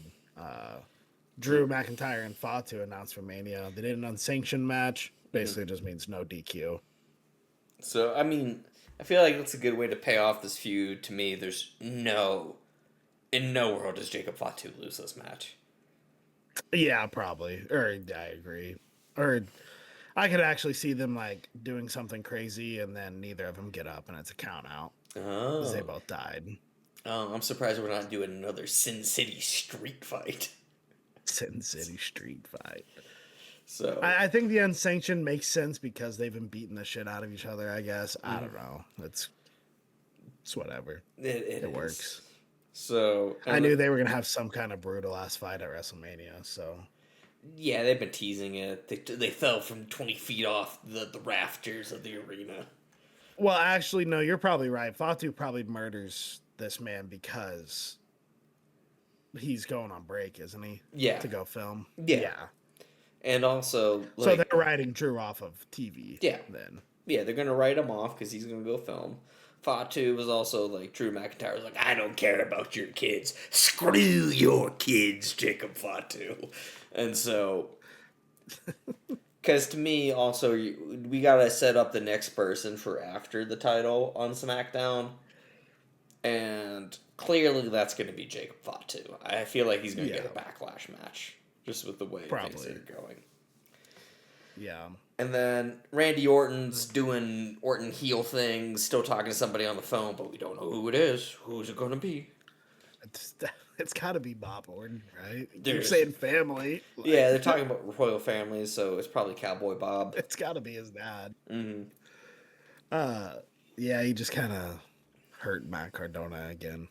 Drew McIntyre and Fatu announced for Mania. They did an unsanctioned match. Basically, just means no DQ.
So, I mean, I feel like that's a good way to pay off this feud. To me, in no world does Jacob Fatu lose this match.
Yeah, probably. Or I agree. Or I could actually see them like doing something crazy, and then neither of them get up, and it's a count out because they both died.
I'm surprised we're not doing another Sin City street fight.
Sin City street fight.
So
I think the unsanctioned makes sense because they've been beating the shit out of each other. I guess I don't know. It's whatever.
It
works.
So
I knew they were gonna have some kind of brutal ass fight at WrestleMania. So
yeah, they've been teasing it. They fell from 20 feet off the rafters of the arena.
well, actually, no, you're probably right. Fatu probably murders this man because he's going on break, isn't he?
Yeah.
To go film.
Yeah. And also,
so they're writing Drew off of TV.
Yeah.
Then.
Yeah, they're gonna write him off because he's gonna go film. Fatu was also Drew McIntyre was I don't care about your kids. Screw your kids, Jacob Fatu. And so, because to me, also, we gotta set up the next person for after the title on SmackDown. And clearly that's gonna be Jacob Fatu. I feel like he's gonna get a backlash match. Just with the way things are going.
Yeah.
And then Randy Orton's doing Orton heel things, still talking to somebody on the phone, but we don't know who it is. Who's it going to be?
It's got to be Bob Orton, right? You're saying family.
Yeah, they're talking about royal families, so it's probably Cowboy Bob.
It's got to be his dad.
Mm-hmm.
Yeah, he just kind of hurt Matt Cardona again.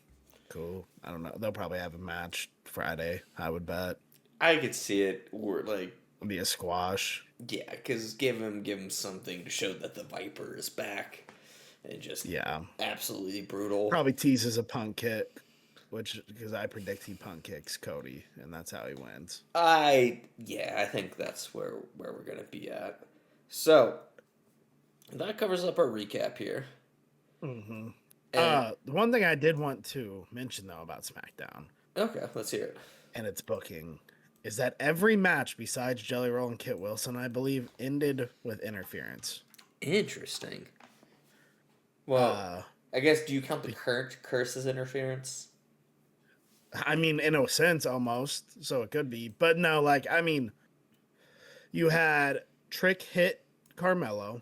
Cool. I don't know. They'll probably have a match Friday, I would bet.
I could see it. Or
it'll be a squash.
Yeah, because give him something to show that the Viper is back, and just absolutely brutal.
Probably teases a Punk kick, because I predict he Punk kicks Cody, and that's how he wins.
I think that's where we're gonna be at. So that covers up our recap here.
Mm-hmm. The one thing I did want to mention though about SmackDown.
Okay, let's hear it.
And its booking. Is that every match besides Jelly Roll and Kit Wilson, I believe, ended with interference.
Interesting. Well, I guess, do you count the curse as interference?
I mean, in a sense, almost. So it could be. But no, you had Trick hit Carmelo.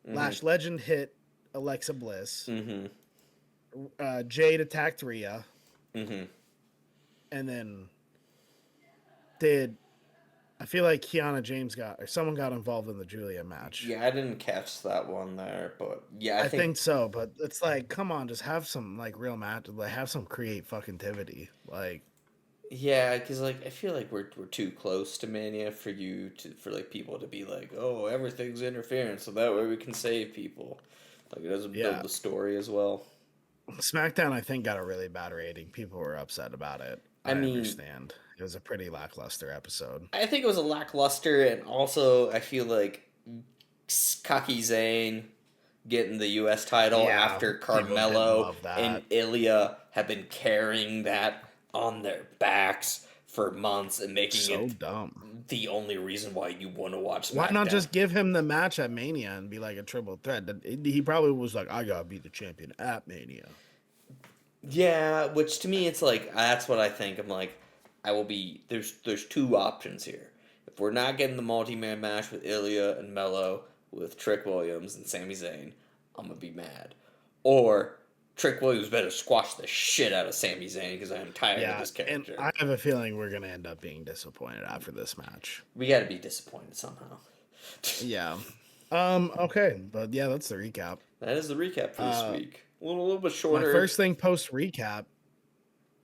Mm-hmm. Lash Legend hit Alexa Bliss.
Mm-hmm.
Jade attacked Rhea.
Mm-hmm.
And then I feel like Kiana James someone got involved in the Julia match.
Yeah, I didn't catch that one there, but yeah,
I think so. But it's come on, just have some real match, have some create fucking-tivity,
Yeah, because I feel like we're too close to Mania for people to be oh, everything's interference, so that way we can save people. It doesn't build the story as well.
SmackDown, I think, got a really bad rating. People were upset about it. I understand. It was a pretty lackluster episode.
I think it was a lackluster, and also I feel like Cocky Zane getting the U.S. title after Carmelo and Ilya have been carrying that on their backs for months and making it
dumb.
The only reason why you want to watch SmackDown.
Why not just give him the match at Mania and be a triple threat? He probably was I gotta be the champion at Mania.
Yeah, which to me it's that's what I think. I'm I will be there's two options here. If we're not getting the multi-man match with Ilya and Melo with Trick Williams and Sami Zayn, I'm gonna be mad. Or Trick Williams better squash the shit out of Sami Zayn because I'm tired of this character.
And I have a feeling we're gonna end up being disappointed after this match.
We gotta be disappointed somehow.
Yeah. Okay, but yeah, that's the recap.
That is the recap for this week. A little bit shorter.
My first thing post recap,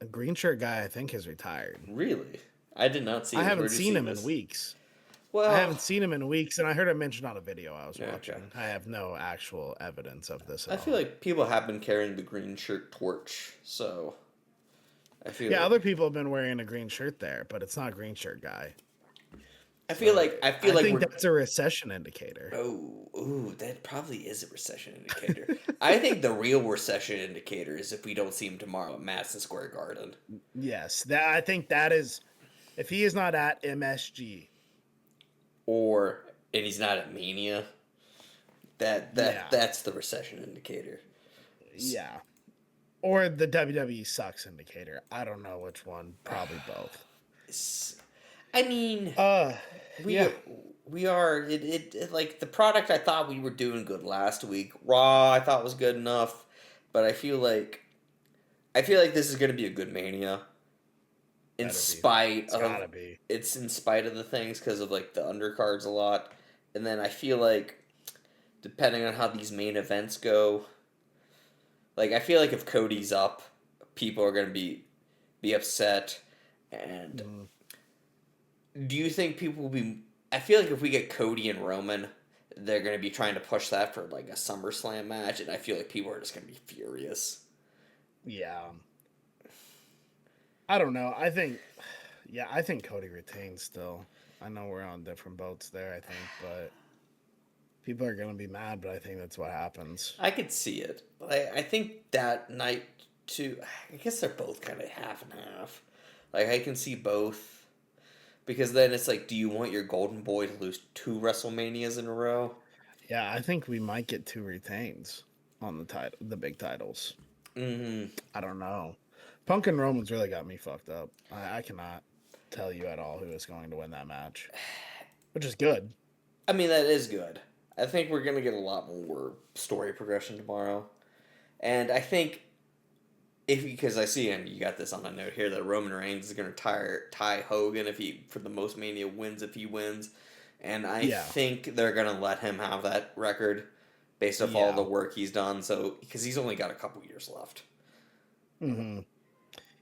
a green shirt guy I think has retired.
Really? I did not see him.
I haven't seen him in weeks. Well, I haven't seen him in weeks, and I heard it mentioned on a video I was watching. Okay. I have no actual evidence of this at all.
Feel like people have been carrying the green shirt torch, so I feel
other people have been wearing a green shirt there, but it's not a green shirt guy.
I think
that's a recession indicator.
Oh, that probably is a recession indicator. I think the real recession indicator is if we don't see him tomorrow at Madison Square Garden.
Yes, I think that is, if he is not at MSG,
and he's not at Mania, that's the recession indicator.
Yeah, or the WWE sucks indicator. I don't know which one. Probably both.
I mean, we are the product. I thought we were doing good last week. Raw, I thought was good enough, but I feel like this is going to be a good Mania. In spite of the things because of the undercards a lot, and then I feel like depending on how these main events go, Like, I feel like if Cody's up, people are going to be upset. And
Mm.
do you think people will be? I feel like if we get Cody and Roman, they're going to be trying to push that for like a SummerSlam match, and I feel like people are just going to be furious.
Yeah. I don't know. I think Cody retains still. I know we're on different boats there, I think, but people are going to be mad, but I think that's what happens.
I could see it. I think that night too. I guess they're both kind of half and half. Like I can see both because then it's like, do you want your golden boy to lose 2 WrestleManias in a row?
Yeah, I think we might get 2 retains on the big titles.
Mm-hmm.
I don't know. Punk and Roman's really got me fucked up. I cannot tell you at all who is going to win that match, which is good.
I mean, that is good. I think we're gonna get a lot more story progression tomorrow, and I think if because I see and you got this on a note here that Roman Reigns is gonna tie Hogan if he for the most Mania wins if he wins, and I
Yeah,
think they're gonna let him have that record based off all the
yeah.
work he's done. So because he's only got a couple years left.
hmm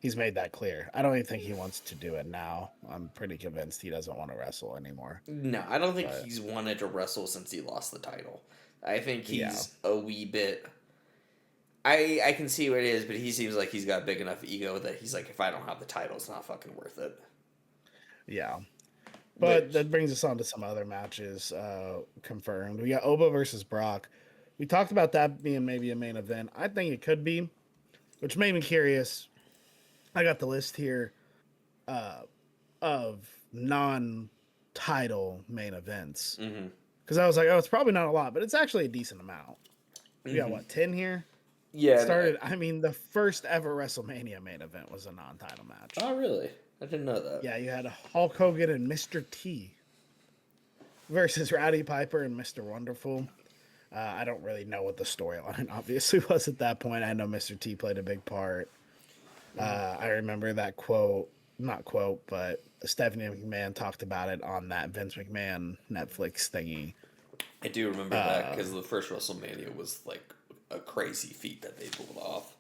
He's made that clear. I don't even think he wants to do it now. I'm pretty convinced he doesn't want to wrestle anymore.
No, I don't think
But
he's wanted to wrestle since he lost the title. I think
yeah,
he's a wee bit. I can see what it is, but he seems like he's got big enough ego that he's like, if I don't have the title, it's not fucking worth it.
yeah. But
Which
that brings us on to some other matches confirmed. We got Oba versus Brock. We talked about that being maybe a main event. I think it could be, which made me curious. I got the list here uh, of non-title main events
mm-hmm.
because I was like, oh, it's probably not a lot, but it's actually a decent amount. We got
Mm-hmm.
what 10 here.
Yeah.
Started. I mean, the first ever WrestleMania main event was a non-title match.
Oh, really? I didn't know that.
Yeah, you had Hulk Hogan and Mr. T versus Rowdy Piper and Mr. Wonderful. I don't really know what the storyline obviously was at that point. I know Mr. T played a big part. I remember that quote, not quote, but Stephanie McMahon talked about it on that Vince McMahon Netflix thingy.
I do remember that because the first WrestleMania was like a crazy feat that they pulled off.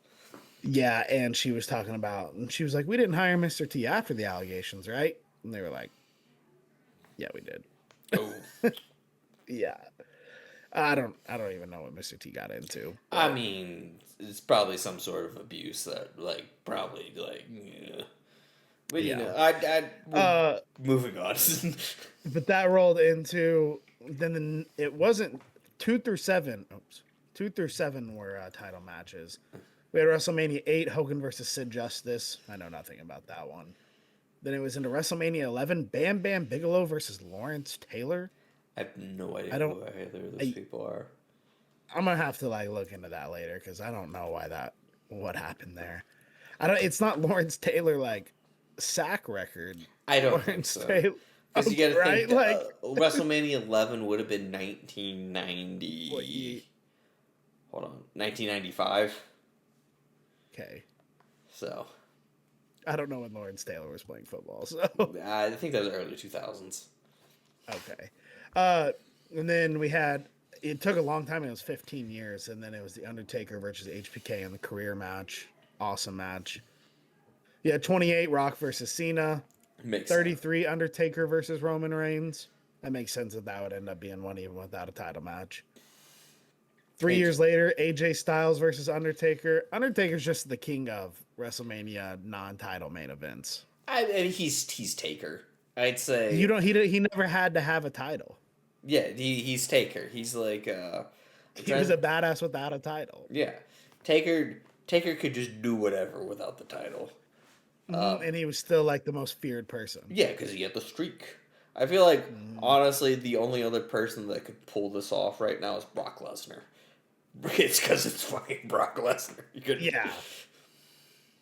Yeah, and she was talking about, and she was like, "We didn't hire Mr. T after the allegations, right?" And they were like, "Yeah, we did."
Oh.
Yeah, I don't even know what Mr. T got into.
I
But
mean, it's probably some sort of abuse that, like, probably, like, yeah. But, you
yeah,
know,
uh,
moving on.
but that rolled into it wasn't 2 through 7. Oops, 2 through 7 were title matches. We had WrestleMania 8, Hogan versus Sid Justice. I know nothing about that one. Then it was into WrestleMania 11, Bam Bam Bigelow versus Lawrence Taylor.
I have no
I
idea
don't.
who either of those
I
people are.
I'm gonna have to like look into that later because I don't know what happened there. I don't. It's not Lawrence Taylor like sack record.
I don't think
Lawrence
so.
Taylor,
Because you got to
right?
think
Like
WrestleMania 11 would have been
what you?
1990. Hold on, 1995.
Okay,
So
I don't know when Lawrence Taylor was playing football. So
I think that was early 2000s.
okay, and then we had. It took a long time. It was 15 years, and then it was the Undertaker versus HBK in the career match. Awesome match. Yeah, 28 Rock versus Cena.
Makes sense.
33 Undertaker versus Roman Reigns. That makes sense that would end up being one even without a title match. 3 years later, AJ Styles versus Undertaker. Undertaker's just the king of WrestleMania non-title main events.
I mean, he's Taker. I'd say
He never had to have a title.
yeah, he's Taker. He's like
He was a badass without a title.
yeah. Taker could just do whatever without the title.
And he was still like the most feared person.
Yeah, because he had the streak. I feel like
Mm,
honestly, the only other person that could pull this off right now is Brock Lesnar. It's because it's fucking Brock Lesnar. You could
yeah.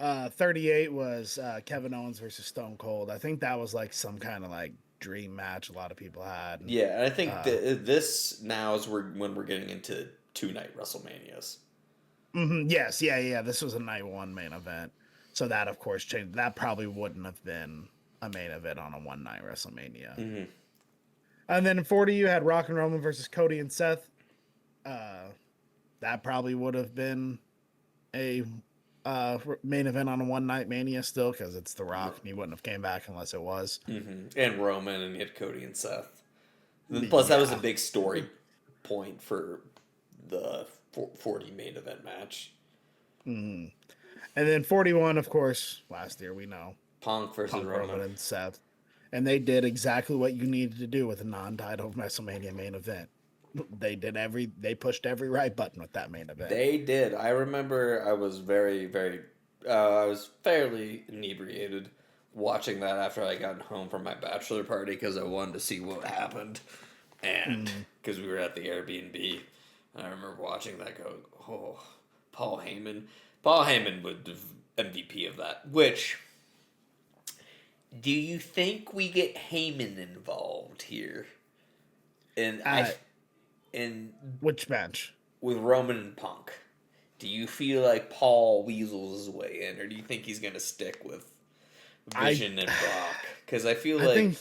38 was Kevin Owens versus Stone Cold. I think that was like some kind of like dream match a lot of people had.
Yeah, and I think this now is when we're getting into 2 night WrestleManias.
Yes, yeah. This was a night one main event. So that, of course, changed. That probably wouldn't have been a main event on a one night WrestleMania.
Mm-hmm.
And then in 40, you had Rock and Roman versus Cody and Seth. That probably would have been a main event on a one night Mania still because it's The Rock and he wouldn't have came back unless it was.
And Roman and you had Cody and Seth. And plus, that was a
Yeah.
big story point for the 40 main event match.
Mm-hmm. And then 41, of course, last year we know
Punk versus Roman.
and Seth. And they did exactly what you needed to do with a non-title WrestleMania main event. They pushed every right button with that main event.
They did. I remember I was I was fairly inebriated watching that after I got home from my bachelor party because I wanted to see what happened. And because we were at the Airbnb. And I remember watching that go, oh, Paul Heyman. Paul Heyman was the MVP of that. Which, do you think we get Heyman involved here? In
which match?
With Roman and Punk. Do you feel like Paul weasels his way in, or do you think he's going to stick with Vision and Brock? Because I feel like...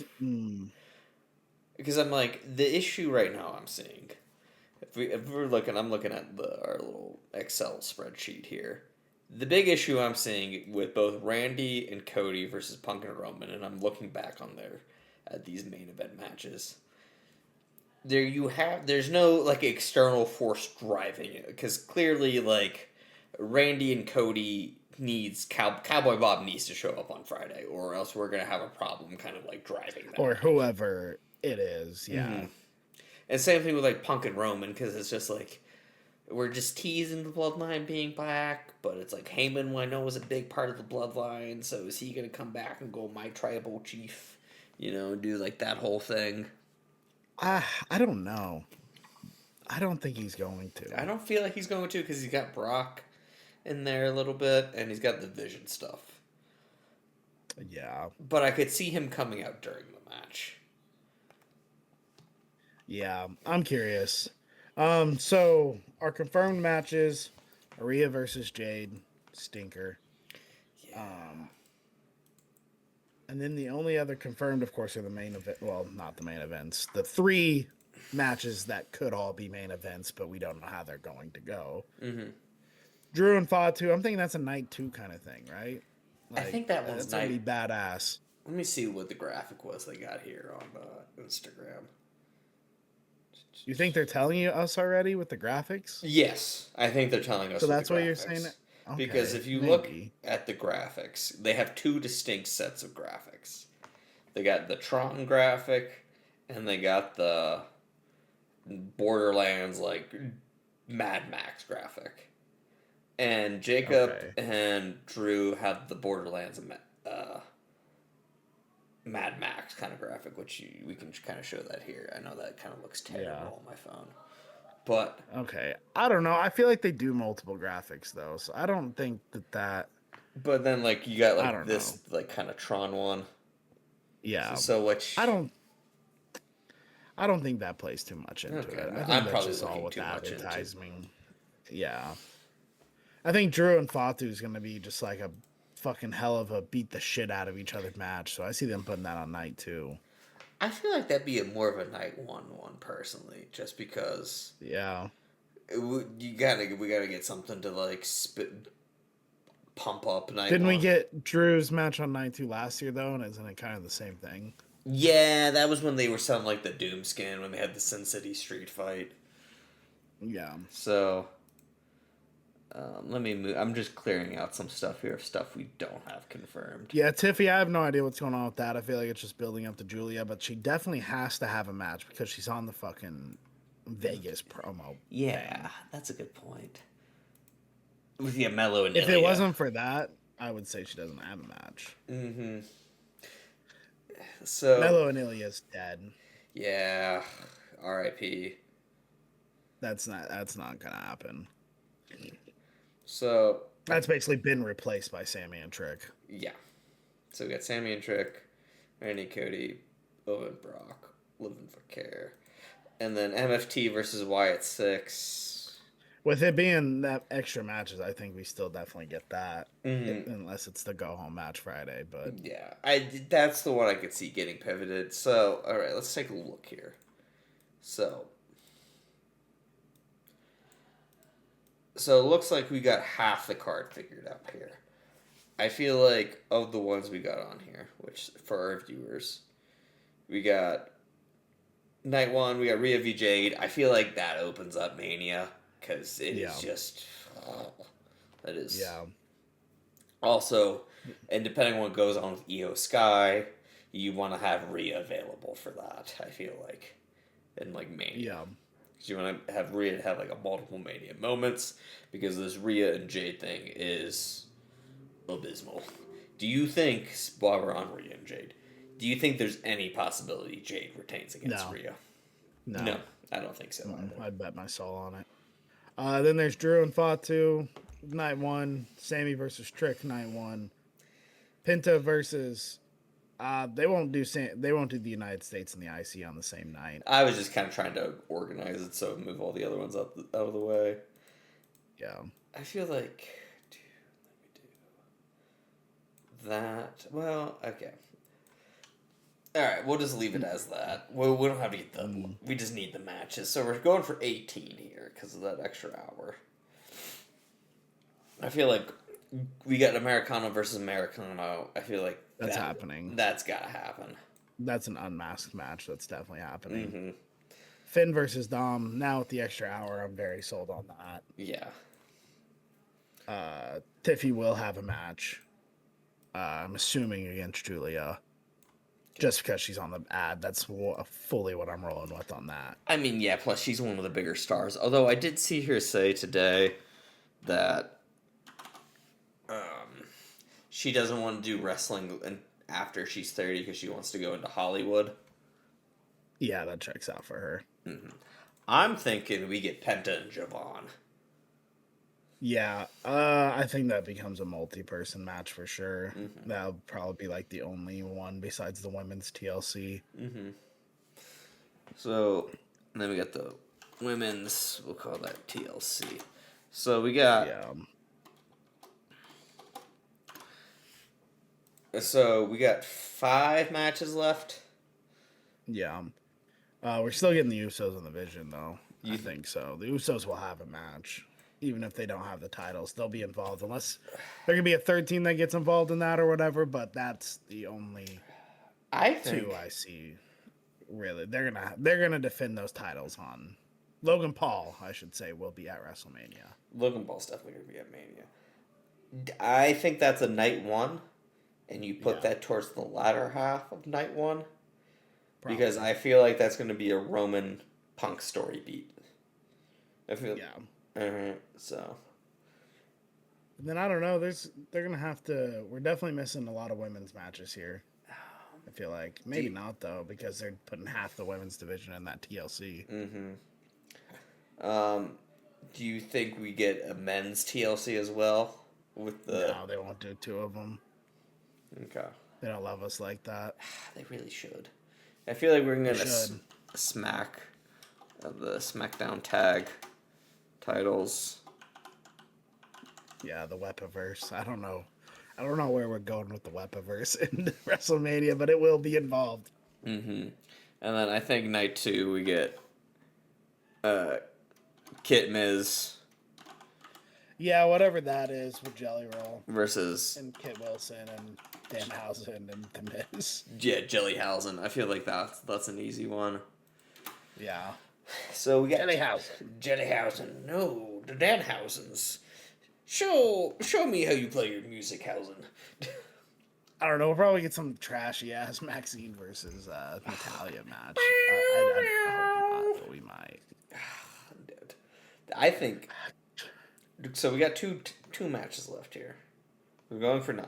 Because I'm like, the issue right now I'm seeing... If we're looking... I'm looking at our little Excel spreadsheet here. The big issue I'm seeing with both Randy and Cody versus Punk and Roman, and I'm looking back on at these main event matches... there's no like external force driving it because clearly like Randy and Cody needs Cowboy Bob needs to show up on Friday or else we're gonna have a problem kind of like driving that
or whoever it is. Yeah.
And same thing with like Punk and Roman because it's just like we're just teasing the bloodline being back, but it's like Heyman I know was a big part of the bloodline, so is he gonna come back and go my tribal chief, do like that whole thing?
I don't know. I don't think he's going to.
I don't feel like he's going to because he's got Brock in there a little bit and he's got the Vision stuff.
Yeah.
But I could see him coming out during the match.
Yeah, I'm curious. So our confirmed matches: Rhea versus Jade, stinker.
Yeah.
And then the only other confirmed, of course, are the main event. Well, not the main events. The 3 matches that could all be main events, but we don't know how they're going to go. Drew and Fatu. I'm thinking that's a night 2 kind of thing, right?
Like, I think that one's
gonna be badass.
Let me see what the graphic was they got here on Instagram.
You think they're telling us already with the graphics?
Yes, I think they're telling us.
So that's why you're saying it.
Okay, because if you look at the graphics, they have 2 distinct sets of graphics. They got the Tron graphic, and they got the Borderlands like Mad Max graphic. And Jacob and Drew have the Borderlands and Mad Max kind of graphic, which we can kind of show that here. I know that kind of looks terrible on my phone. But
okay, I don't know. I feel like they do multiple graphics though, so I don't think that.
But then, like you got like this, like kind of Tron one.
Yeah.
So which
I don't think that plays too much into it. I think
I'm
that's
probably
just all
looking
with
too much
advertising. Yeah. I think Drew and Fatu is going to be just like a fucking hell of a beat the shit out of each other match. So I see them putting that on night 2.
I feel like that'd be more of a night 1 personally, just because.
Yeah.
We gotta get something to like pump up night.
Didn't we get Drew's match on night 2 last year though? And isn't it kind of the same thing?
Yeah, that was when they were selling like the Doom skin when they had the Sin City Street fight.
Yeah.
So. Let me move. I'm just clearing out some stuff here of stuff we don't have confirmed.
Yeah, Tiffy, I have no idea what's going on with that. I feel like it's just building up to Julia, but she definitely has to have a match because she's on the fucking Vegas promo.
Yeah, that's a good point. With Mello and
if
Ilya.
it wasn't for that, I would say she doesn't have a match.
So
Mello and Ilya's dead.
Yeah, R.I.P.
That's not gonna happen.
So
that's basically been replaced by Sammy and Trick.
Yeah. So we got Sammy and Trick, Randy, Cody, Owen, Brock, Living for Care, and then MFT versus Wyatt 6.
With it being that extra matches, I think we still definitely get that, unless it's the go home match Friday. But
yeah, that's the one I could see getting pivoted. So all right, let's take a look here. So So it looks like we got half the card figured out here. I feel like of the ones we got on here, which for our viewers, we got night one, we got Rhea v Jade. I feel like that opens up Mania because it is just that is also, and depending on what goes on with Io Sky, you want to have Rhea available for that. I feel like in like Mania. You want to have Rhea have like a multiple Mania moments because this Rhea and Jade thing is abysmal. Do you think, while we're on Rhea and Jade, do you think there's any possibility Jade retains against Rhea? No, I don't think so either.
I'd bet my soul on it. Then there's Drew and Fatu, night one. Sammy versus Trick, night one. Penta versus. They won't do the United States and the IC on the same night.
I was just kind of trying to organize it so move all the other ones out of the way.
Yeah.
I feel like, dude, let me do that. Well, okay. All right, we'll just leave it as that. We don't have to get the. We just need the matches, so we're going for 18 here because of that extra hour. I feel like we got Americano versus Americano. I feel like
that's happening.
That's gotta happen.
That's an unmasked match. That's definitely happening. Mm-hmm. Finn versus Dom. Now with the extra hour, I'm very sold on that.
Yeah.
Tiffy will have a match. I'm assuming against Julia. Just because she's on the ad, that's fully what I'm rolling with on that.
I mean, yeah, plus she's one of the bigger stars. Although I did see her say today that she doesn't want to do wrestling after she's 30 because she wants to go into Hollywood.
Yeah, that checks out for her.
Mm-hmm. I'm thinking we get Penta and Javon.
Yeah, I think that becomes a multi-person match for sure. Mm-hmm. That'll probably be like the only one besides the women's TLC.
Mm-hmm. So, then we got the women's, we'll call that TLC. So we got... Yeah. So we got 5 matches left.
Yeah. We're still getting the Usos in the Vision, though. I think so. The Usos will have a match. Even if they don't have the titles, they'll be involved. Unless there could be a third team that gets involved in that or whatever, but that's the only two I see. Really, they're gonna defend those titles on Logan Paul, I should say, will be at WrestleMania.
Logan Paul's definitely gonna be at Mania. I think that's a night one, and you put that towards the latter half of night one, because I feel like that's gonna be a Roman Punk story beat. I feel so.
And then I don't know. They're gonna have to. We're definitely missing a lot of women's matches here. I feel like maybe not though because they're putting half the women's division in that TLC.
Mm-hmm. Do you think we get a men's TLC as well?
No, they won't do 2 of them.
Okay.
They don't love us like that.
They really should. I feel like we're gonna smack the SmackDown tag titles.
Yeah, the Wepaverse. I don't know where we're going with the Wepaverse in WrestleMania, but it will be involved.
Mm-hmm. And then I think night 2 we get Kit Miz.
Yeah, whatever that is with Jelly Roll
versus
and Kit Wilson and Danhausen and The Miz.
Yeah, Jellyhausen. I feel like that's an easy one.
Yeah.
So we got
Jellyhausen.
No, the Danhausens. Show me how you play your music, Hausen.
I don't know. We'll probably get some trashy ass Maxine versus Natalia match. I hope not, but we might.
I think. So we got two matches left here. We're going for 9.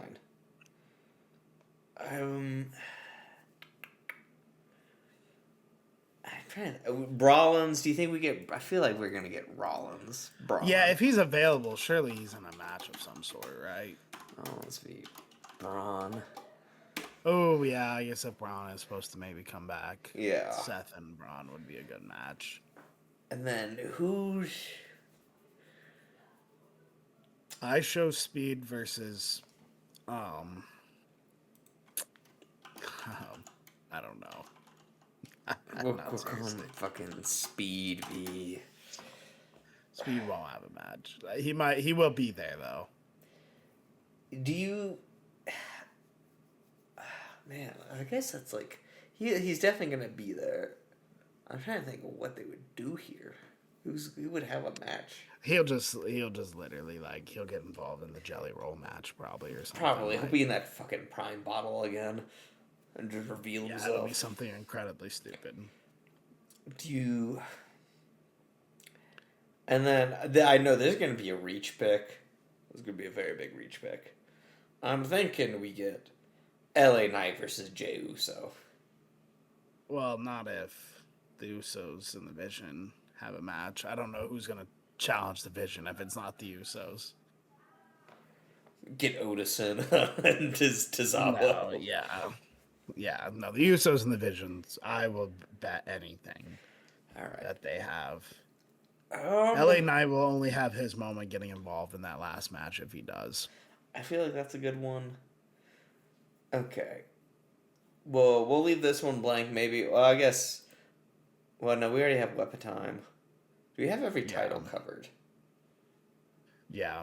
Rollins, do you think we get... I feel like we're going to get Rollins.
Yeah, if he's available, surely he's in a match of some sort, right?
Rollins v. Braun.
Oh, yeah, I guess if Braun is supposed to maybe come back.
Yeah.
Seth and Braun would be a good match.
And then who's...
I show Speed versus... I don't know.
We'll call him fucking Speed v.
He won't have a match. He will be there though.
Do you? Man, I guess that's like he's definitely gonna be there. I'm trying to think of what they would do here. Who would have a match?
He'll just literally like he'll get involved in the Jelly Roll match probably or something.
Probably he'll
like.
be in that fucking Prime bottle again, and just reveal himself.
It'll be something incredibly stupid.
Do you? And then I know there's gonna be a reach pick. There's gonna be a very big reach pick. I'm thinking we get LA Knight versus Jey Uso.
Well, not if the Usos and the Vision have a match. I don't know who's gonna challenge the Vision if it's not the Usos.
Get Otis in and Tozawa.
No, no, the Usos and the Visions. I will bet anything.
All right.
That they have. LA Knight will only have his moment getting involved in that last match if he does.
I feel like that's a good one. Okay. Well, we'll leave this one blank, maybe. Well, I guess... Well, no, we already have Weapon Time. Do we have every title covered?
Yeah.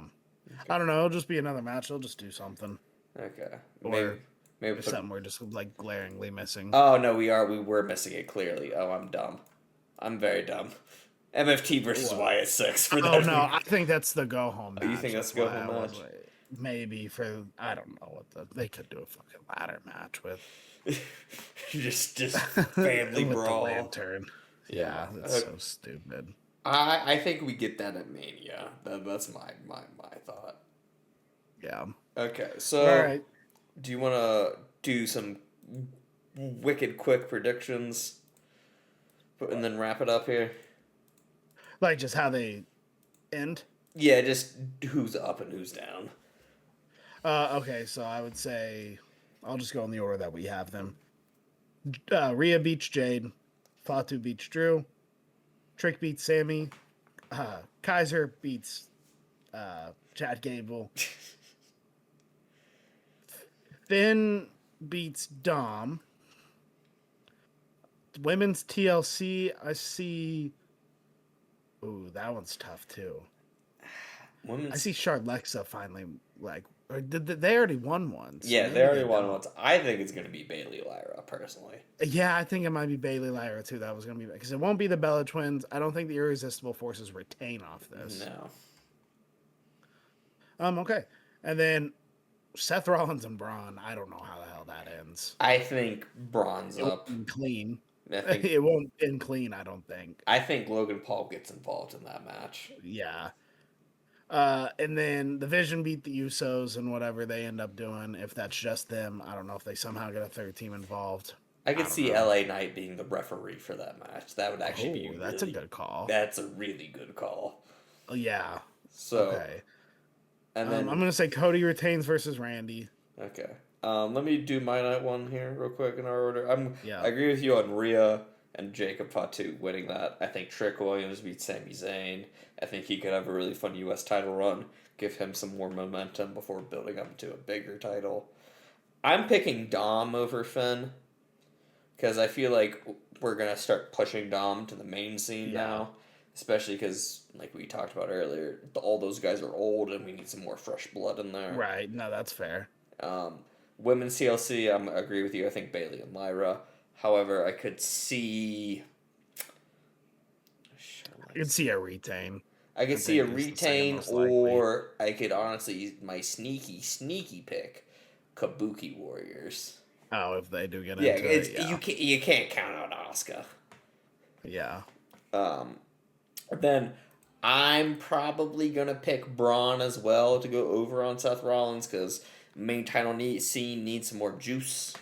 Okay. I don't know. It'll just be another match. They'll just do something.
Okay.
Or maybe something we're just, like, glaringly missing.
Oh, no, we were missing it, clearly. Oh, I'm dumb. I'm very dumb. MFT versus Wyatt 6 for that.
Oh, no, I think that's the go-home match.
You think that's the go-home match?
Maybe for, I don't know they could do a fucking ladder match with.
just family
with
brawl.
The lantern. Yeah, that's so stupid.
I think we get that at Mania. That's my thought.
Yeah.
Okay, so
all right.
Do you want to do some wicked quick predictions and then wrap it up here?
Like just how they end?
Yeah, just who's up and who's down.
Okay, so I would say I'll just go in the order that we have them. Rhea beats Jade. Fatu beats Drew. Trick beats Sammy. Kaiser beats Chad Gable. Finn beats Dom. Women's TLC, I see. Ooh, that one's tough too. I see Charlexa finally or did they already won once?
Yeah, they already won once. I think it's gonna be Bayley Lyra personally.
Yeah, I think it might be Bayley Lyra too. That was gonna be because it won't be the Bella Twins. I don't think the Irresistible Forces retain off this.
No.
Okay, and then Seth Rollins and Braun. I don't know how the hell that ends.
I think Braun's up
clean. It won't end clean. I don't think.
I think Logan Paul gets involved in that match.
Yeah. And then the Vision beat the Usos and whatever they end up doing. If that's just them, I don't know if they somehow get a third team involved.
I could see LA Knight being the referee for that match. That would actually be
that's a good call.
That's a really good call.
Yeah.
So
okay.
And then
I'm gonna say Cody retains versus Randy.
Okay. Let me do my night one here real quick in our order. I agree with you on Rhea and Jacob Fatu winning that. I think Trick Williams beats Sami Zayn. I think he could have a really fun U.S. title run. Give him some more momentum before building up to a bigger title. I'm picking Dom over Finn. Because I feel like we're going to start pushing Dom to the main scene now. Especially because, like we talked about earlier, all those guys are old and we need some more fresh blood in there.
Right. No, that's fair.
Women's TLC, I agree with you. I think Bayley and Lyra. However, I could see...
I could see a retain.
I could see a retain, or I could honestly, my sneaky pick, Kabuki Warriors.
Oh, if they do get into it,
you can't count out Asuka.
Yeah.
Then I'm probably gonna pick Braun as well to go over on Seth Rollins because main title scene needs some more juice.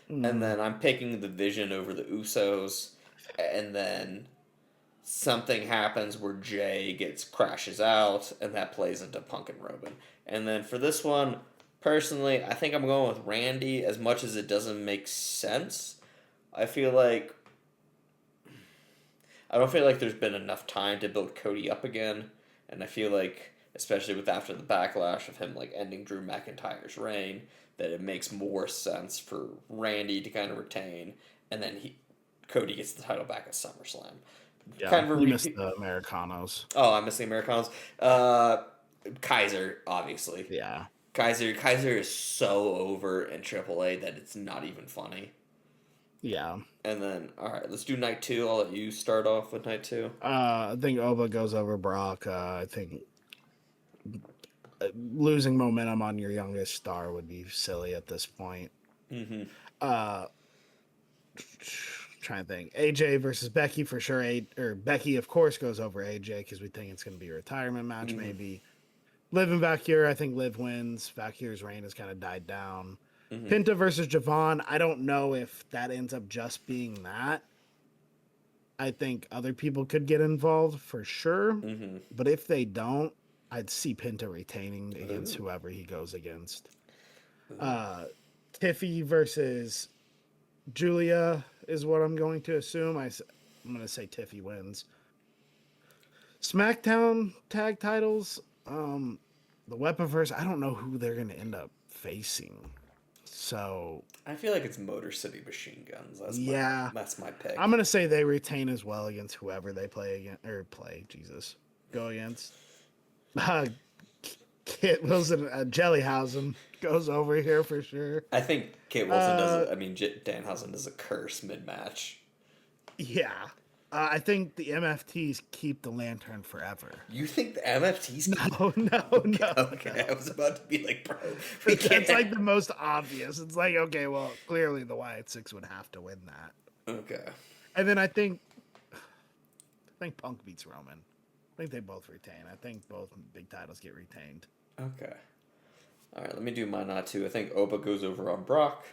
And then I'm picking the Vision over the Usos, and then something happens where Jay crashes out, and that plays into Punk and Roman. And then for this one, personally, I think I'm going with Randy as much as it doesn't make sense. I don't feel like there's been enough time to build Cody up again, and I feel like, especially with after the backlash of him ending Drew McIntyre's reign, that it makes more sense for Randy to kind of retain, and then Cody gets the title back at SummerSlam.
Yeah,
kind of a
you missed
repeat.
the Americanos.
Oh, I'm missing Americans. Kaiser, obviously.
Yeah.
Kaiser is so over in AAA that it's not even funny.
Yeah.
And then, all right, let's do night two. I'll let you start off with night two.
I think Oba goes over Brock. I think losing momentum on your youngest star would be silly at this point.
Mm-hmm.
Uh, trying to think. AJ versus Becky for sure. Becky, of course, goes over AJ because we think it's going to be a retirement match.
Mm-hmm.
Maybe Liv and Valkyrie. I think Liv wins. Valkyrie's reign has kind of died down.
Mm-hmm.
Pinta versus Javon. I don't know if that ends up just being that. I think other people could get involved for sure.
Mm-hmm.
But if they don't, I'd see Pinta retaining against
Ooh.
whoever he goes against.
Ooh.
Tiffy versus Julia is what I'm going to assume. I'm going to say Tiffy wins. SmackDown tag titles. The Weaponverse. I don't know who they're going to end up facing. So
I feel like it's Motor City Machine Guns. That's my pick.
I'm gonna say they retain as well against whoever they play against go against. Kit Wilson, Jellyhausen goes over here for sure.
I think Kate Wilson does it. I mean, Danhausen does a curse mid match.
Yeah. I think the MFTs keep the lantern forever.
You think the MFTs keep...
No.
Okay, I was about to be like, bro, we can't...
That's like the most obvious. It's like, okay, well, clearly the Wyatt Six would have to win that.
Okay.
And then I think Punk beats Roman. I think they both retain. I think both big titles get retained.
Okay. All right, let me do my not too. I think Oba goes over on Brock.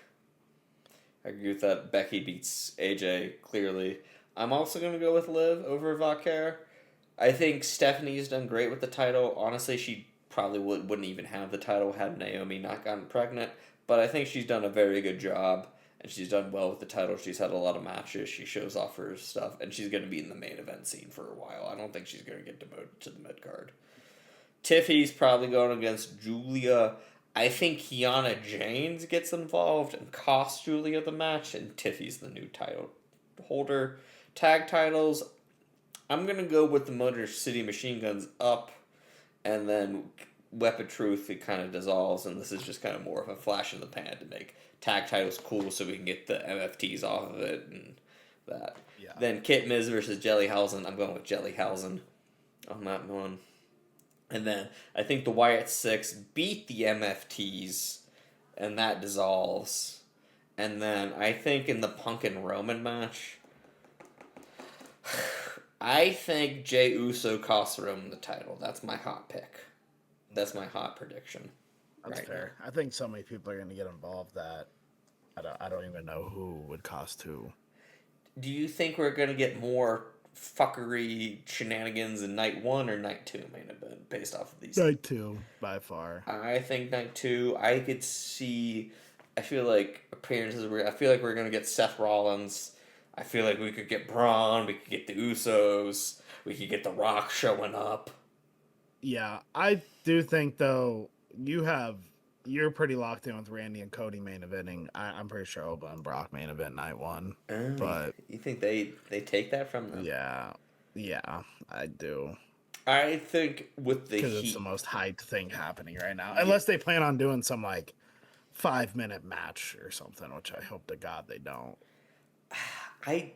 I agree with that. Becky beats AJ, clearly. I'm also going to go with Liv over Valkyrie. I think Stephanie's done great with the title. Honestly, she probably wouldn't even have the title had Naomi not gotten pregnant. But I think she's done a very good job, and she's done well with the title. She's had a lot of matches. She shows off her stuff, and she's going to be in the main event scene for a while. I don't think she's going to get demoted to the mid-card. Tiffy's probably going against Julia. I think Kiana James gets involved and costs Julia the match, and Tiffy's the new title holder. Tag titles, I'm going to go with the Motor City Machine Guns up, and then Weapon Truth, it kind of dissolves, and this is just kind of more of a flash in the pan to make tag titles cool so we can get the MFTs off of it and that. Yeah. Then Kit Miz versus Jellyhausen. I'm going with Jellyhausen on that one. And then I think the Wyatt Six beat the MFTs, and that dissolves. And then I think in the Punk and Roman match, I think Jey Uso costs Roman the title. That's my hot pick. That's my hot prediction.
That's right fair. Now. I think so many people are going to get involved that I don't even know who would cost who.
Do you think we're going to get more fuckery shenanigans in night one or night two main event based off of these?
Night two, by far.
I think night two. I could see. I feel like appearances. I feel like we're going to get Seth Rollins. I feel like we could get Braun, we could get the Usos, we could get The Rock showing up.
Yeah, I do think, though, you're pretty locked in with Randy and Cody main eventing. I'm pretty sure Oba and Brock main event night one. But
you think they take that from them?
Yeah, I do.
I think with the Heat...
Because it's the most hyped thing happening right now. Unless they plan on doing some, 5-minute match or something, which I hope to God they don't.
I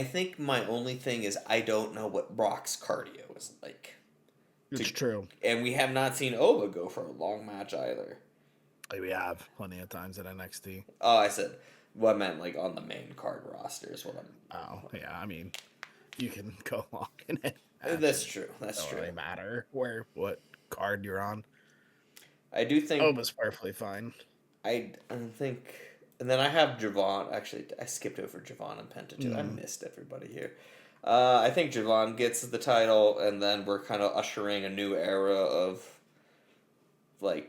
think my only thing is I don't know what Brock's cardio is like.
It's true.
And we have not seen Oba go for a long match either.
We have plenty of times at NXT.
Oh, I said, I meant on the main card roster is what I'm...
Oh, yeah, I mean, you can go long in it.
That's true. That's true.
It doesn't really matter what card you're on.
I do think...
Oba's perfectly fine.
I think... And then I have Javon. Actually, I skipped over Javon and Penta too. I missed everybody here. I think Javon gets the title, and then we're kind of ushering a new era of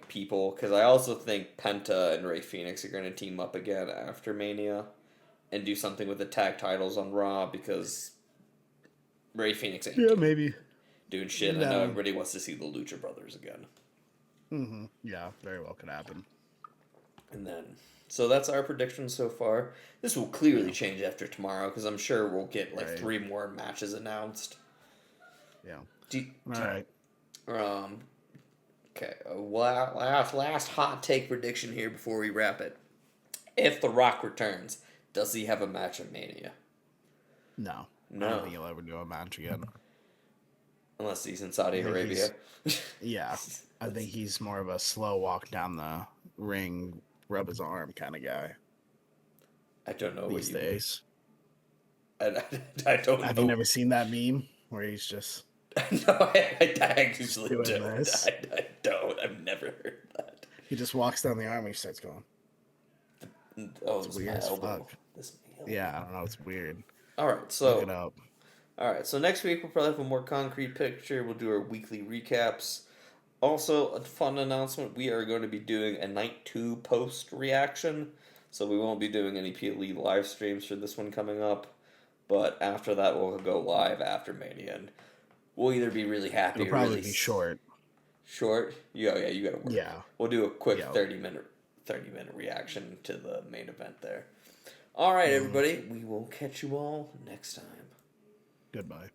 people. Because I also think Penta and Rey Fenix are going to team up again after Mania, and do something with the tag titles on Raw. Because Rey Fenix ain't
maybe
doing shit. No. I know everybody wants to see the Lucha Brothers again.
Mm-hmm. Yeah, very well could happen.
And then, so that's our prediction so far. This will clearly change after tomorrow because I'm sure we'll get like 3 more matches announced.
Yeah.
Do,
All right.
Okay, last hot take prediction here before we wrap it. If The Rock returns, does he have a match at Mania?
No.
No.
I don't think he'll ever do a match again.
Unless he's in Saudi Arabia.
Yeah. I think he's more of a slow walk down the ring, rub his arm kind of guy.
I don't know
these days.
I don't know.
Have you never seen that meme where he's just...
No, I actually
doing
don't.
this?
I don't. I've never heard that.
He just walks down the arm and he starts going.
It's weird as fuck.
Yeah, I don't know. It's weird.
All right, so
look it up.
All right, so next week we'll probably have a more concrete picture. We'll do our weekly recaps. Also, a fun announcement: we are going to be doing a night 2 post reaction. So we won't be doing any PLE live streams for this one coming up. But after that, we'll go live after Mania, and we'll either be really happy.
It'll probably be short.
Short? Yeah, you gotta work.
Yeah.
We'll do a quick 30-minute reaction to the main event there. All right, everybody. We will catch you all next time.
Goodbye.